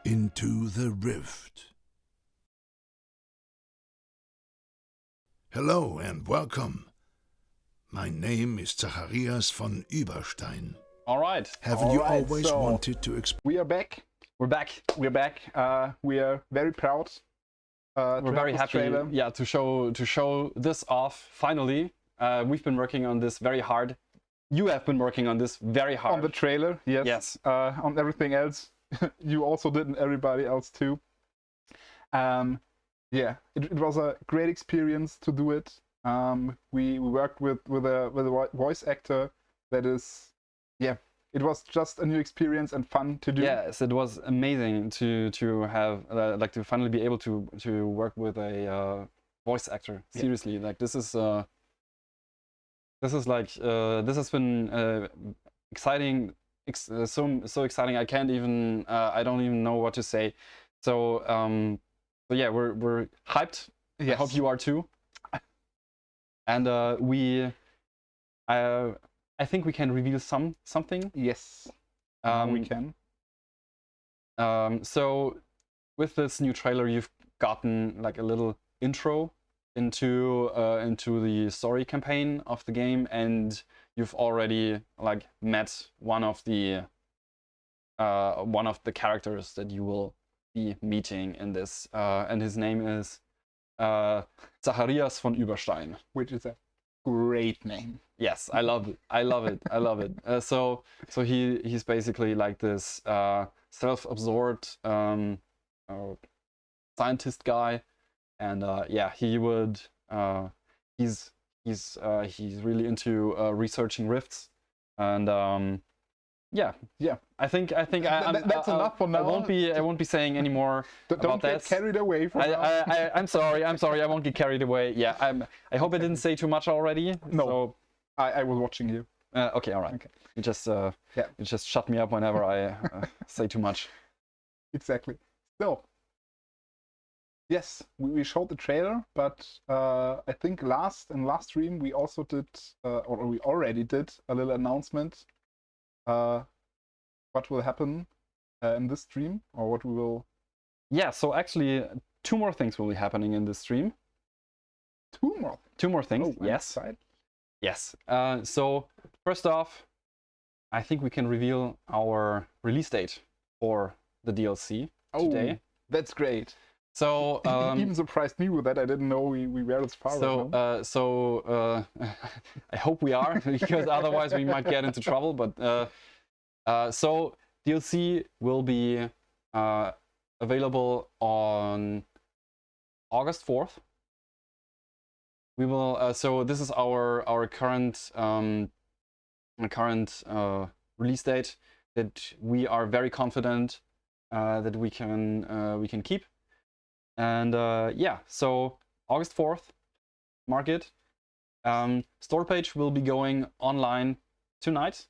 into the rift. Hello and welcome. My name is Zacharias von Überstein. All right. Haven't you always wanted to explore? We are back. We're back. We're back. We are very proud. We're very happy. Trailer. Yeah, to show this off finally. We've been working on this very hard. You have been working on this very hard. On the trailer, yes. Yes. On everything else, you also did, and everybody else too. Yeah, it was a great experience to do it. We worked with a voice actor that is, yeah, it was just a new experience and fun to do. Yes, it was amazing to have like to finally be able to work with a voice actor. Seriously, like this is like this has been exciting, so exciting. I can't even I don't even know what to say. So but yeah, we're hyped. Yes. I hope you are too. And I think we can reveal something. Yes, we can. So with this new trailer, you've gotten like a little intro into the story campaign of the game, and you've already like met one of the characters that you will be meeting in this, and his name is Zacharias von Überstein, which is a great name. Yes, I love it. I love it. I love it. So he's basically like this self-absorbed scientist guy, and yeah, he would he's really into researching rifts, and yeah. I think that's enough for now. I won't be saying any more about that. Don't get carried away from I'm sorry. I won't get carried away. Yeah, I hope I didn't say too much already. No, so, I was watching you. Okay, all right. Okay. You just shut me up whenever I say too much. Exactly. So, yes, we showed the trailer, but I think last stream we also did, or we already did a little announcement. What will happen in this stream, or what we will... Yeah, so actually 2 more things will be happening in this stream. 2 more? 2 more things, oh, yes. Yes. So first off, I think we can reveal our release date for the DLC today. That's great. So even surprised me with that. I didn't know we were as far. So I hope we are, because otherwise we might get into trouble. But so DLC will be available on August 4th. We will. So this is our current release date that we are very confident that we can keep. And yeah, so August 4th, mark it. Store page will be going online tonight.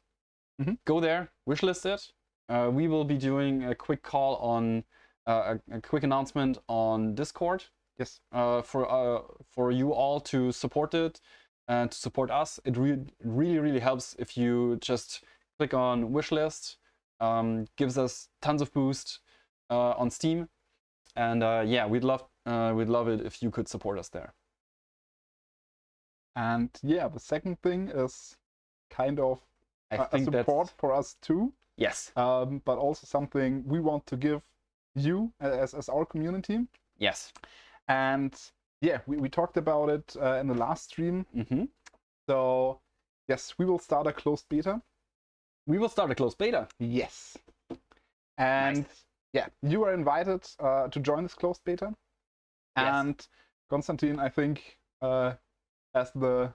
Mm-hmm. Go there, wishlist it. We will be doing a quick call on a quick announcement on Discord. Yes. For you all to support it and to support us. It really helps if you just click on wishlist. Gives us tons of boost on Steam. And yeah, we'd love it if you could support us there. And yeah, the second thing is kind of a support for us too. Yes. But also something we want to give you as our community. Yes. And yeah, we talked about it in the last stream. So yes, we will start a closed beta. We will start a closed beta. Yes. And nice. Yeah, you are invited to join this closed beta. Yes. And Konstantin, I think, as the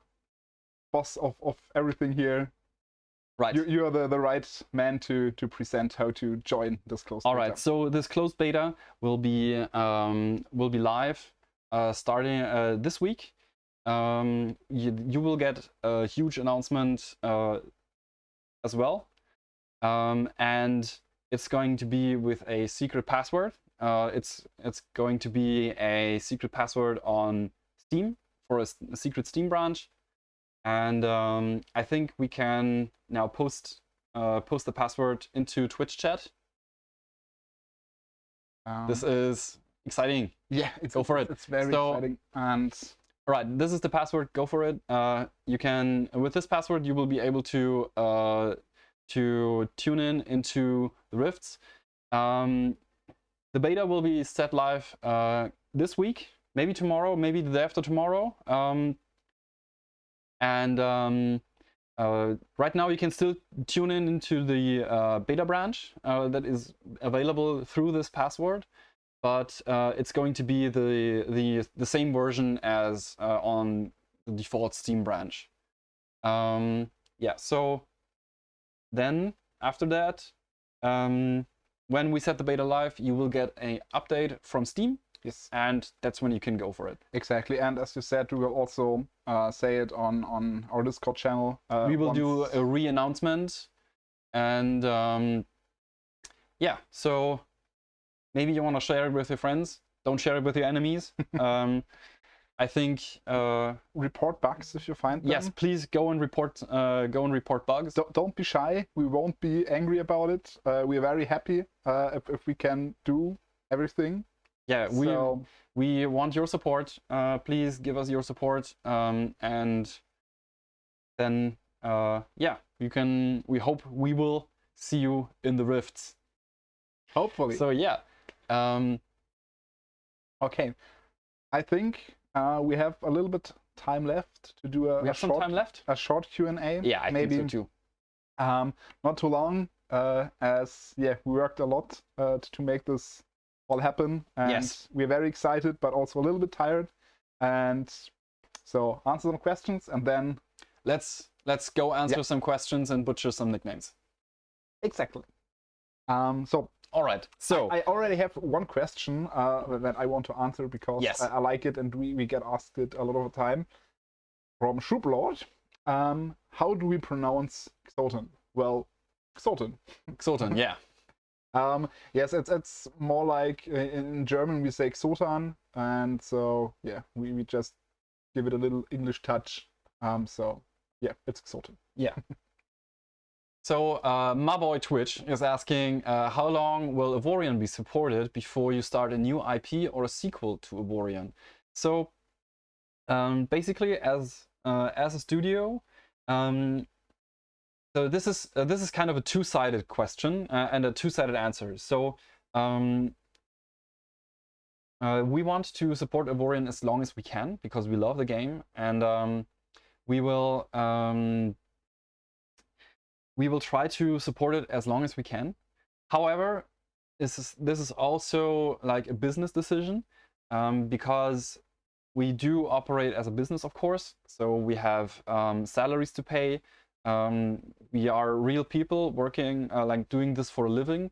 boss of everything here, right, you are the right man to present how to join this closed beta. All right, so this closed beta will be live starting this week. You will get a huge announcement as well, and it's going to be with a secret password. It's going to be a secret password on Steam for a secret Steam branch, and I think we can now post the password into Twitch chat. This is exciting. Yeah, go for it. It's very exciting. And all right, this is the password. Go for it. You can, with this password, you will be able to tune in into the rifts. The beta will be set live this week, maybe tomorrow, maybe the day after tomorrow. Right now you can still tune in into the beta branch that is available through this password, but it's going to be the same version as on the default Steam branch. Yeah, so then after that, when we set the beta live, you will get an update from Steam. Yes. And that's when you can go for it. Exactly. And as you said, we will also say it on our Discord channel. We will do a re-announcement. And yeah, so maybe you want to share it with your friends. Don't share it with your enemies. I think report bugs if you find them. Yes, please go and report bugs. Don't be shy. We won't be angry about it. We are very happy if we can do everything. Yeah, we want your support. Please give us your support, and then yeah, we hope we will see you in the rifts. Hopefully. So yeah. Okay, I think we have a little bit time left to do a short Q&A. Yeah, I think so too. Not too long, as yeah, we worked a lot to make this all happen, and yes, we're very excited, but also a little bit tired. And so answer some questions, and then let's go answer some questions and butcher some nicknames. Exactly. So. All right, so I already have one question that I want to answer because I like it, and we get asked it a lot of the time from Shublord. How do we pronounce Xotan? Well, Xotan. Xotan, yeah. Yes, it's more like in German we say Xotan, and so yeah, we just give it a little English touch. So yeah, it's Xotan. Yeah. So my boy Twitch is asking, how long will Avorion be supported before you start a new IP or a sequel to Avorion? So basically, as a studio, so this is kind of a two-sided question and a two-sided answer. So we want to support Avorion as long as we can because we love the game, and we will try to support it as long as we can. However, this is also like a business decision because we do operate as a business, of course. So we have salaries to pay. We are real people working, like doing this for a living.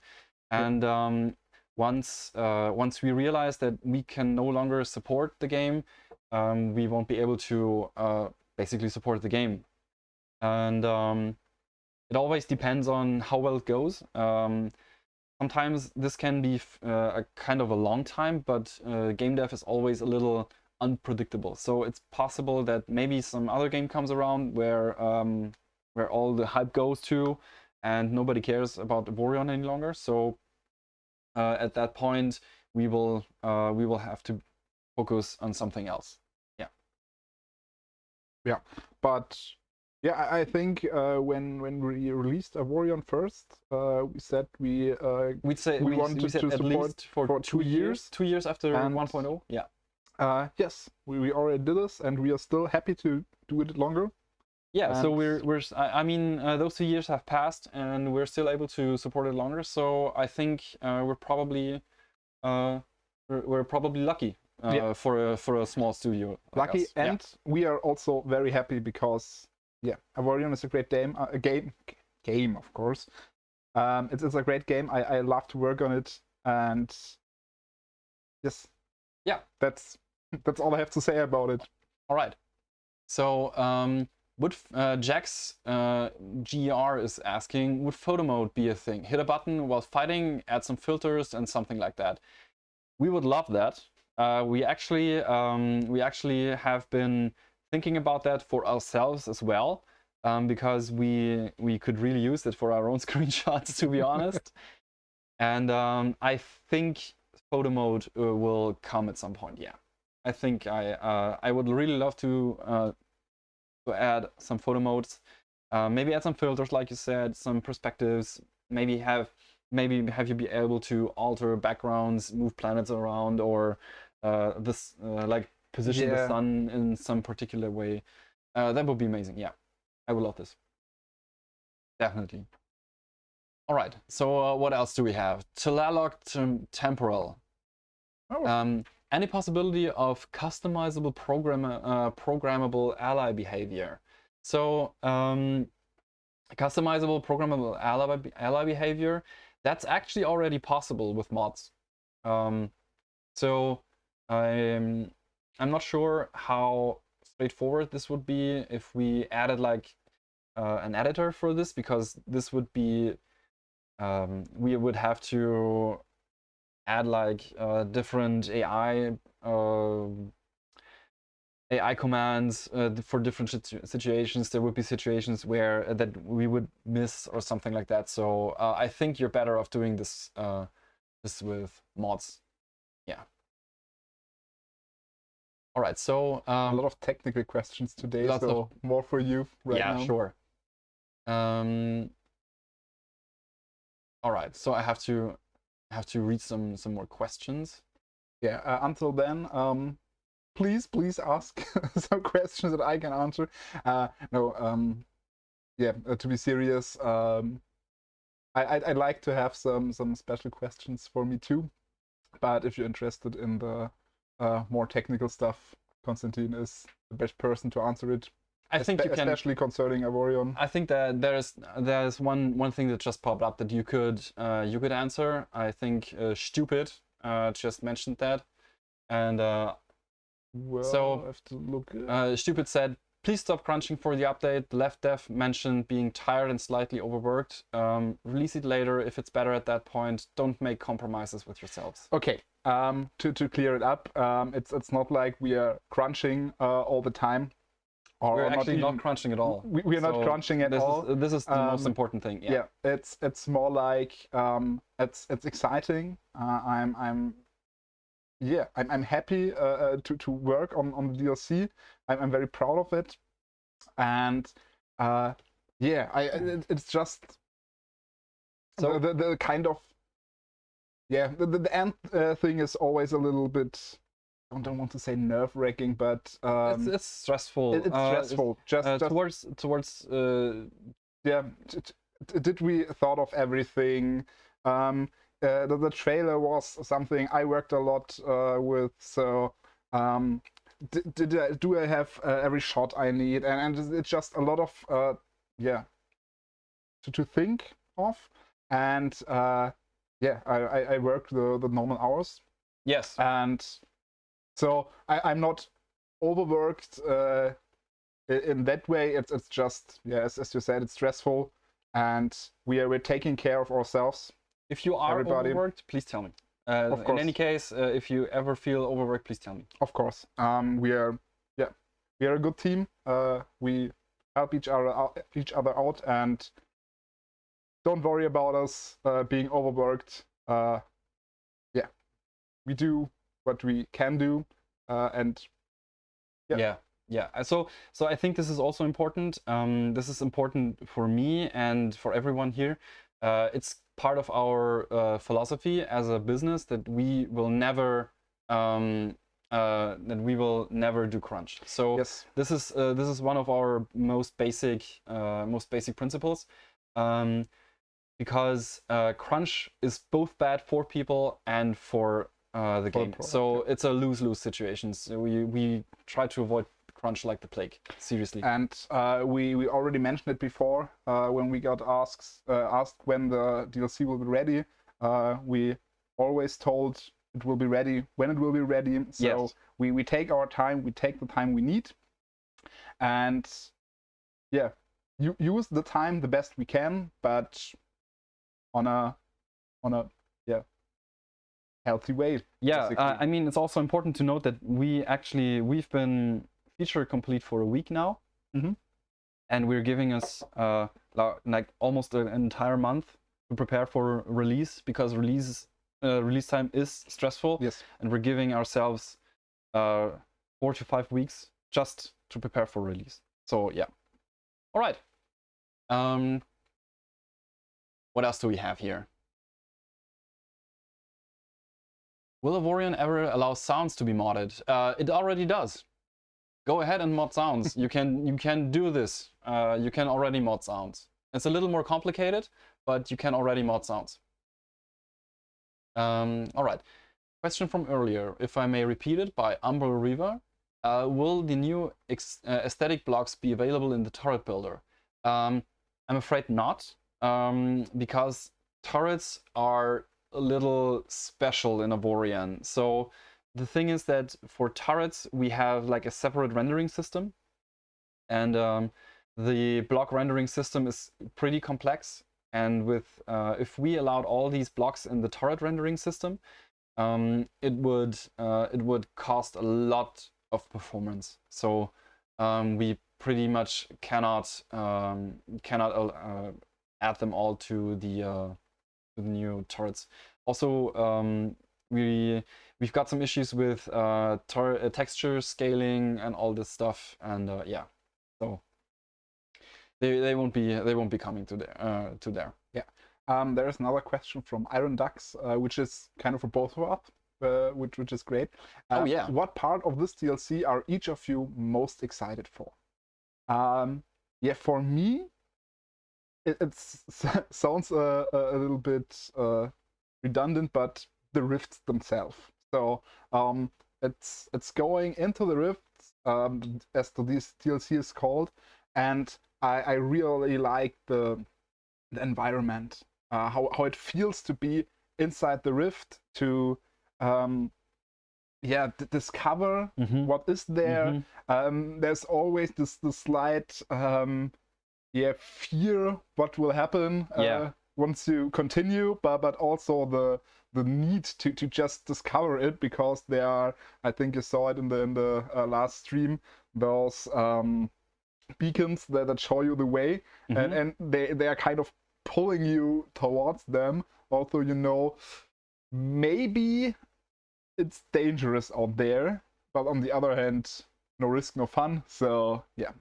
And once we realize that we can no longer support the game, we won't be able to basically support the game. And it always depends on how well it goes. Sometimes this can be a kind of a long time, but game dev is always a little unpredictable. So it's possible that maybe some other game comes around where all the hype goes to, and nobody cares about Avorion any longer. So at that point, we will have to focus on something else. Yeah, but yeah, I think when we released Avorion first, we said we wanted to at support least for 2 years. 2 years after 1.0. Yeah. Yes, we already did this, and we are still happy to do it longer. Yeah, and so I mean, those 2 years have passed, and we're still able to support it longer. So I think we're probably lucky for a small studio. Lucky, us. And we are also very happy because Avorion is a great game, of course. It's a great game. I love to work on it, and yes, that's all I have to say about it. All right. So would Jax GR is asking, would photo mode be a thing? Hit a button while fighting, add some filters and something like that. We would love that. We actually have been thinking about that for ourselves as well, because we could really use it for our own screenshots, to be honest. And I think photo mode will come at some point. Yeah, I think I would really love to add some photo modes, maybe add some filters, like you said, some perspectives, maybe have you be able to alter backgrounds, move planets around, or like position the sun in some particular way. That would be amazing. Yeah, I would love this. Definitely. All right. So what else do we have? Telalog temporal. Oh. Any possibility of customizable programmable ally behavior? So customizable programmable ally behavior, that's actually already possible with mods. So I'm not sure how straightforward this would be if we added like an editor for this, because this would be we would have to add like different AI commands for different situations. There would be situations where that we would miss or something like that. So I think you're better off doing this with mods. Yeah. All right. So a lot of technical questions today. So more for you right now. Yeah, sure. All right. So I have to read some more questions. Yeah. Until then, please ask some questions that I can answer. To be serious, I'd like to have some special questions for me too. But if you're interested in the more technical stuff, Konstantin is the best person to answer it. I think you can, especially concerning Avorion. I think that there's one thing that just popped up that you could answer. I think Stupid just mentioned that, and so I have to look. Stupid said, please stop crunching for the update. The left dev mentioned being tired and slightly overworked. Release it later if it's better at that point. Don't make compromises with yourselves. Okay. To clear it up, it's not like we are crunching all the time. We're actually not crunching at all. We are not crunching at all. This is the most important thing. Yeah. It's more like it's exciting. I'm happy to work on the DLC. I'm very proud of it, and it's just so the kind of the end thing is always a little bit. I don't want to say nerve-wracking, but it's stressful. It's stressful. Towards did we thought of everything? The trailer was something I worked a lot with. So do I have every shot I need? And it's just a lot of to think of. And I work the normal hours. Yes. And so I'm not overworked in that way. It's just as you said, it's stressful, and we're taking care of ourselves. If you are overworked, please tell me. Of course. In any case, if you ever feel overworked, please tell me. Of course. We are a good team. We help each other out, and don't worry about us being overworked. we do what we can do, and yeah. So I think this is also important. This is important for me and for everyone here. It's part of our philosophy as a business that we will never do crunch. So yes. This is one of our most basic principles, because crunch is both bad for people and for the game. So it's a lose-lose situation. So we try to avoid crunch like the plague, seriously. And we already mentioned it before when we got asked when the DLC will be ready. We always told it will be ready when it will be ready. So yes. we take our time, we take the time we need, and yeah, use the time the best we can, but on a healthy way. Yeah, I mean, it's also important to note that we've been feature complete for a week now, and we're giving us like almost an entire month to prepare for release, because release time is stressful. Yes, and we're giving ourselves 4 to 5 weeks just to prepare for release. So yeah, all right. What else do we have here? Will Avorion ever allow sounds to be modded? It already does. Go ahead and mod sounds. You can do this. You can already mod sounds. It's a little more complicated, but you can already mod sounds. All right. Question from earlier, if I may repeat it, by Umbral Reaver. Will the new aesthetic blocks be available in the turret builder? I'm afraid not, because turrets are a little special in Avorion. So the thing is that for turrets, we have like a separate rendering system, and the block rendering system is pretty complex. And with if we allowed all these blocks in the turret rendering system, it would cost a lot of performance. So we pretty much cannot add them all to the new turrets. Also, we've got some issues with texture scaling and all this stuff, and yeah, so they won't be coming to there. Yeah. There's another question from Iron Ducks, which is kind of for both of us, which is great. Oh yeah. What part of this DLC are each of you most excited for? Yeah, for me, it sounds a little bit redundant, but the rifts themselves. So it's going into the rifts, as this DLC is called, and I really like the environment, how it feels to be inside the rift, to discover what is there. There's always this slight fear what will happen once you continue, but also the need to just discover it, because there are, I think you saw it in the last stream, those beacons that show you the way, and they are kind of pulling you towards them. Also, maybe it's dangerous out there, but on the other hand, no risk, no fun. So yeah,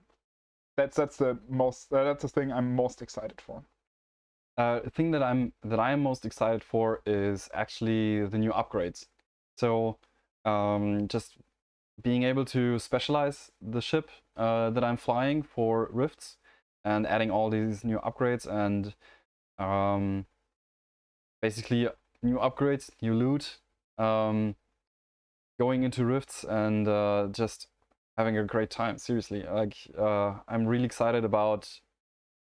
that's the thing I'm most excited for. The thing that I am most excited for is actually the new upgrades. So just being able to specialize the ship that I'm flying for rifts, and adding all these new upgrades, and basically new upgrades, new loot, going into rifts, and just having a great time. Seriously, like I'm really excited about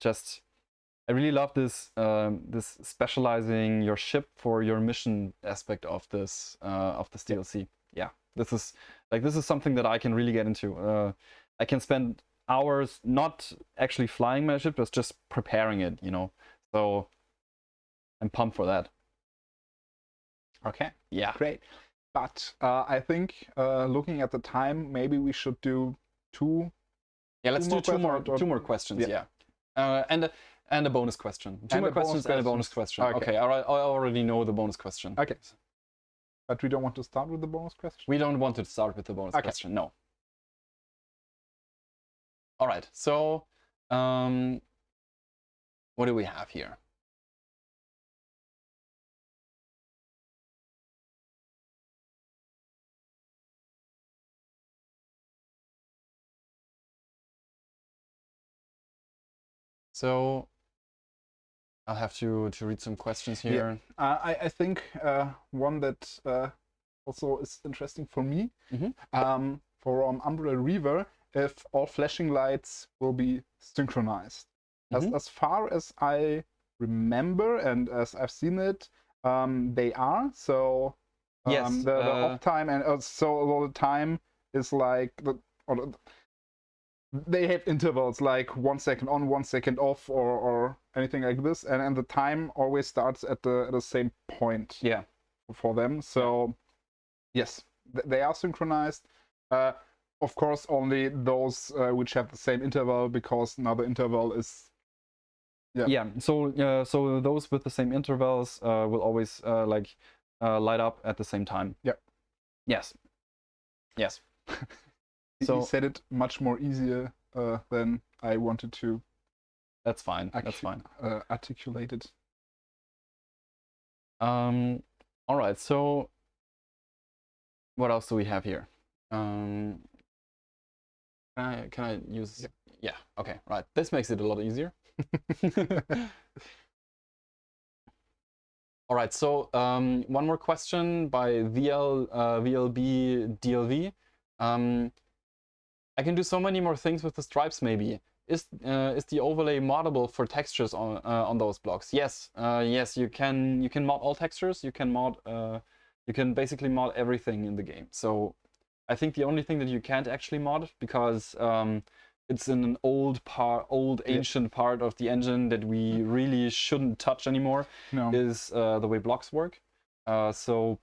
I really love this this specializing your ship for your mission aspect of this DLC. Yeah, this is something that I can really get into. I can spend hours not actually flying my ship, but just preparing it, So I'm pumped for that. Okay. Yeah. Great. But I think looking at the time, maybe we should do two. Yeah, let's do two more questions. Yeah. And a bonus question. Two more questions and a bonus question. Okay. All right. I already know the bonus question. Okay. But we don't want to start with the bonus question? We don't want to start with the bonus question, no. All right, so what do we have here? So I'll have to read some questions here. Yeah. I think one that also is interesting for me, for Umbrella Reaver, if all flashing lights will be synchronized. As far as I remember and as I've seen it, they are. So yes, the off time and so the time is like they have intervals like 1 second on, 1 second off, or anything like this, and the time always starts at the same point. Yeah, for them. So yes, they are synchronized. Of course, only those which have the same interval, because another interval is. Yeah. So those with the same intervals will always light up at the same time. Yeah. Yes. Yes. So he said it much more easier than I wanted to. That's fine. That's fine. Articulate it. All right. So what else do we have here? Can I use? Yeah. Okay. Right. This makes it a lot easier. All right. So one more question by VLB DLV. I can do so many more things with the stripes. Maybe is the overlay moddable for textures on those blocks? Yes. Yes. You can mod all textures. You can mod. You can basically mod everything in the game. So I think the only thing that you can't actually mod, because it's in an ancient part of the engine that we really shouldn't touch anymore, is the way blocks work. So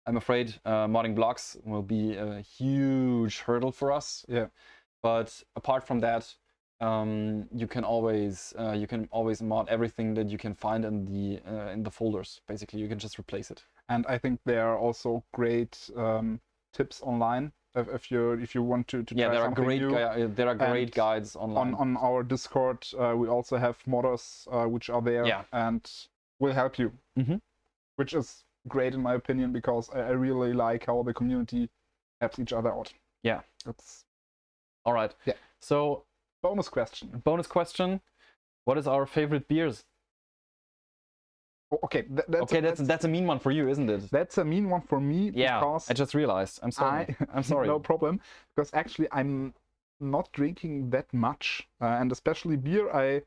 I'm afraid modding blocks will be a huge hurdle for us. Yeah. But apart from that, you can always mod everything that you can find in the folders. Basically, you can just replace it. And I think there are also great tips online if you want to try something new. There are great guides online. On our Discord, we also have modders which are there and will help you, which is great in my opinion, because I really like how the community helps each other out. Yeah, that's all right. Yeah. So bonus question. What is our favorite beers? Okay, that's a mean one for you, isn't it? That's a mean one for me. Yeah, because I just realized. I'm sorry. I'm sorry. No problem, because actually I'm not drinking that much, and especially beer.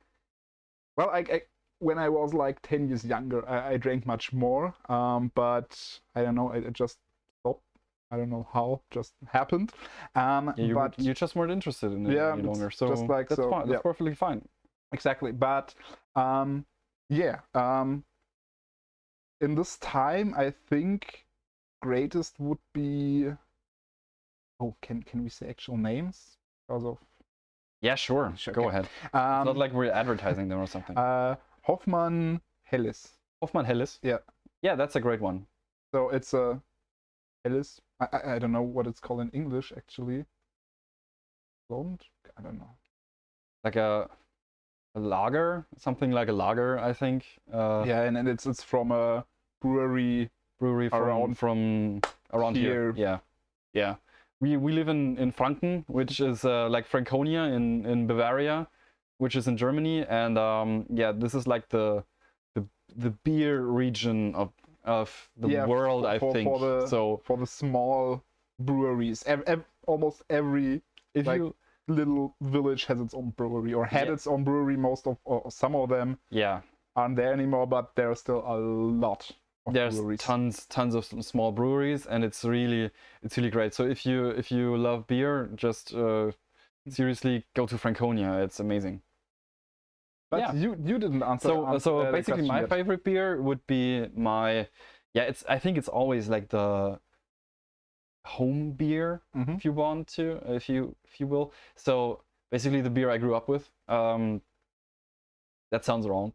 When I was like 10 years younger, I drank much more, but I don't know, I just stopped. I don't know how, just happened. But you just weren't interested in it any longer, so just like that's fine. That's perfectly fine. Exactly, but in this time, I think greatest would be. Oh, can we say actual names? Because of. Yeah, sure. Go ahead. It's not like we're advertising them or something. Hoffmann Helles. Hoffmann Helles? Yeah. Yeah, that's a great one. So it's a Helles. I don't know what it's called in English actually. Blonde? I don't know. Like a lager, something like a lager, I think. Yeah, and it's from a brewery from around here. Yeah. We live in Franken, which is like Franconia in Bavaria, which is in Germany, and this is like the beer region of the world, I think. For the small breweries, almost every little village has its own brewery, or had its own brewery. Some of them aren't there anymore, but there are still a lot. There's breweries. tons of small breweries, and it's really great. So if you love beer, just seriously go to Franconia. It's amazing. But you didn't answer. So basically, my favorite beer would be I think it's always like the home beer, if you want to, if you will. So basically, the beer I grew up with. That sounds wrong.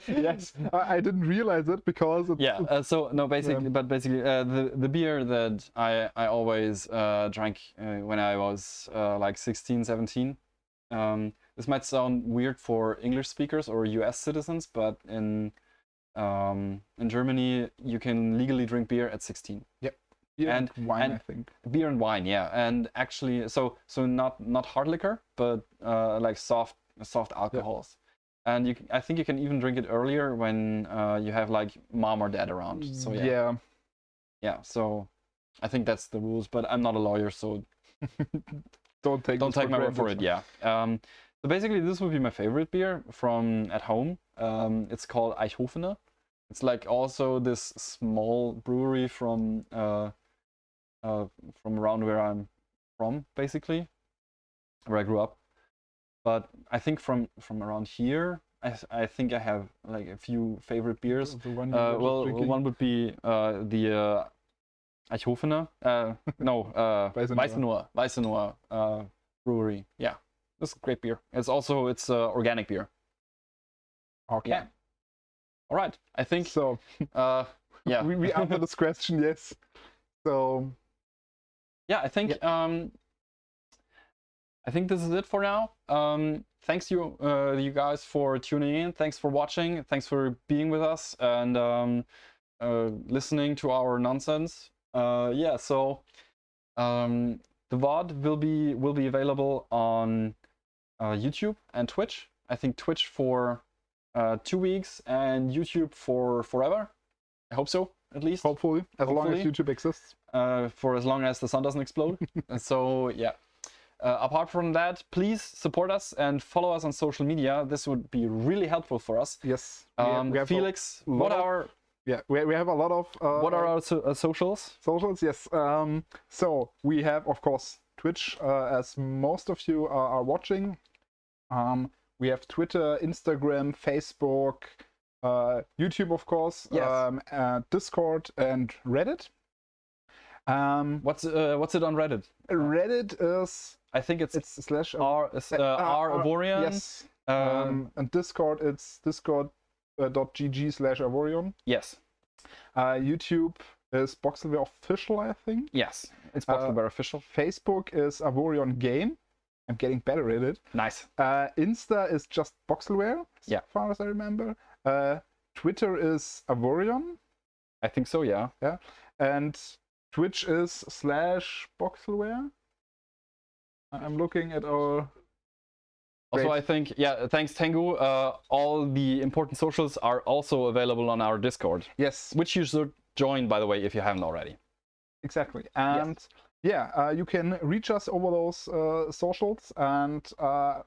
Yes, I didn't realize it because it's, so no, basically, the beer that I always drank when I was like 16, 17. This might sound weird for English speakers or US citizens, but in Germany you can legally drink beer at 16. Yep. Beer and wine, I think. Beer and wine, yeah. And actually, so not hard liquor, but like soft alcohols. Yep. And I think you can even drink it earlier when you have like mom or dad around. So yeah. So I think that's the rules, but I'm not a lawyer, so don't take my word for it. Yeah. So basically, this would be my favorite beer from at home. It's called Eichhofener. It's like also this small brewery from around where I'm from, basically, where I grew up. But I think from around here, I think I have like a few favorite beers. One would be the Eichhofener. Weißenor brewery. Yeah, this is great beer. It's organic beer. Okay. Yeah. All right. I think so. Yeah. we answered this question. Yes. So. Yeah, I think this is it for now. Thanks you guys for tuning in. Thanks for watching. Thanks for being with us and listening to our nonsense. So the VOD will be available on YouTube and Twitch. I think Twitch for 2 weeks and YouTube for forever. I hope so, at least. Hopefully, as long as YouTube exists. For as long as the sun doesn't explode. So yeah. Apart from that, please support us and follow us on social media. This would be really helpful for us. Yes. We have Felix, we have a lot of. What are our socials? Socials, yes. So we have, of course, Twitch, as most of you are watching. We have Twitter, Instagram, Facebook, YouTube, of course, yes. Discord, and Reddit. What's it on Reddit? Reddit is, I think it's slash r Avorion. Yes. And Discord, it's discord.gg/Avorion. Yes. YouTube is Boxelware Official, I think. Yes, it's Boxelware Official. Facebook is Avorion Game. I'm getting better at it. Nice. Insta is just Boxelware, as far as I remember. Twitter is Avorion. I think so, yeah. Yeah. And Twitch is /Boxelware. I'm looking at our... Also, I think, thanks Tengu. All the important socials are also available on our Discord. Yes. Which you should join, by the way, if you haven't already. Exactly. And you can reach us over those socials and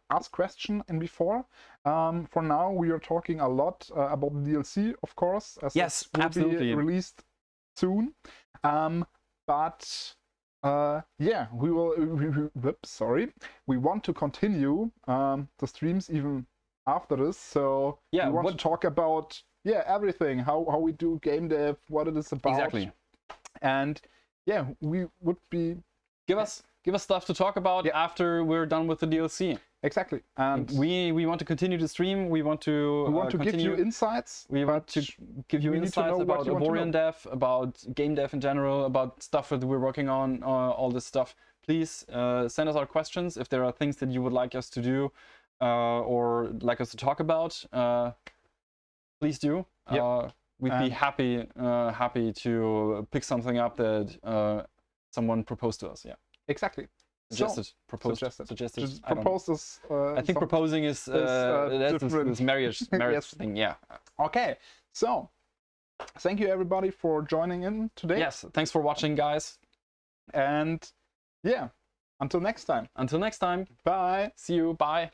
ask questions in before. For now, we are talking a lot about the DLC, of course. As yes, will absolutely. Be released soon. We want to continue the streams even after this. So we want to talk about everything, how we do game dev, what it is about. Exactly. And we would be give us stuff to talk about after we're done with the DLC. Exactly. And we want to continue to stream. We want to give you insights. We want to give you insights about Avorion dev, about game dev in general, about stuff that we're working on, all this stuff. Please send us our questions if there are things that you would like us to do or like us to talk about. Please do. We'd be happy to pick something up that someone proposed to us. Yeah. Exactly. Suggested. Proposed is. I think proposing is this marriage thing. Yeah. Okay. So, thank you everybody for joining in today. Yes. Thanks for watching, guys. And until next time. Until next time. Bye. See you. Bye.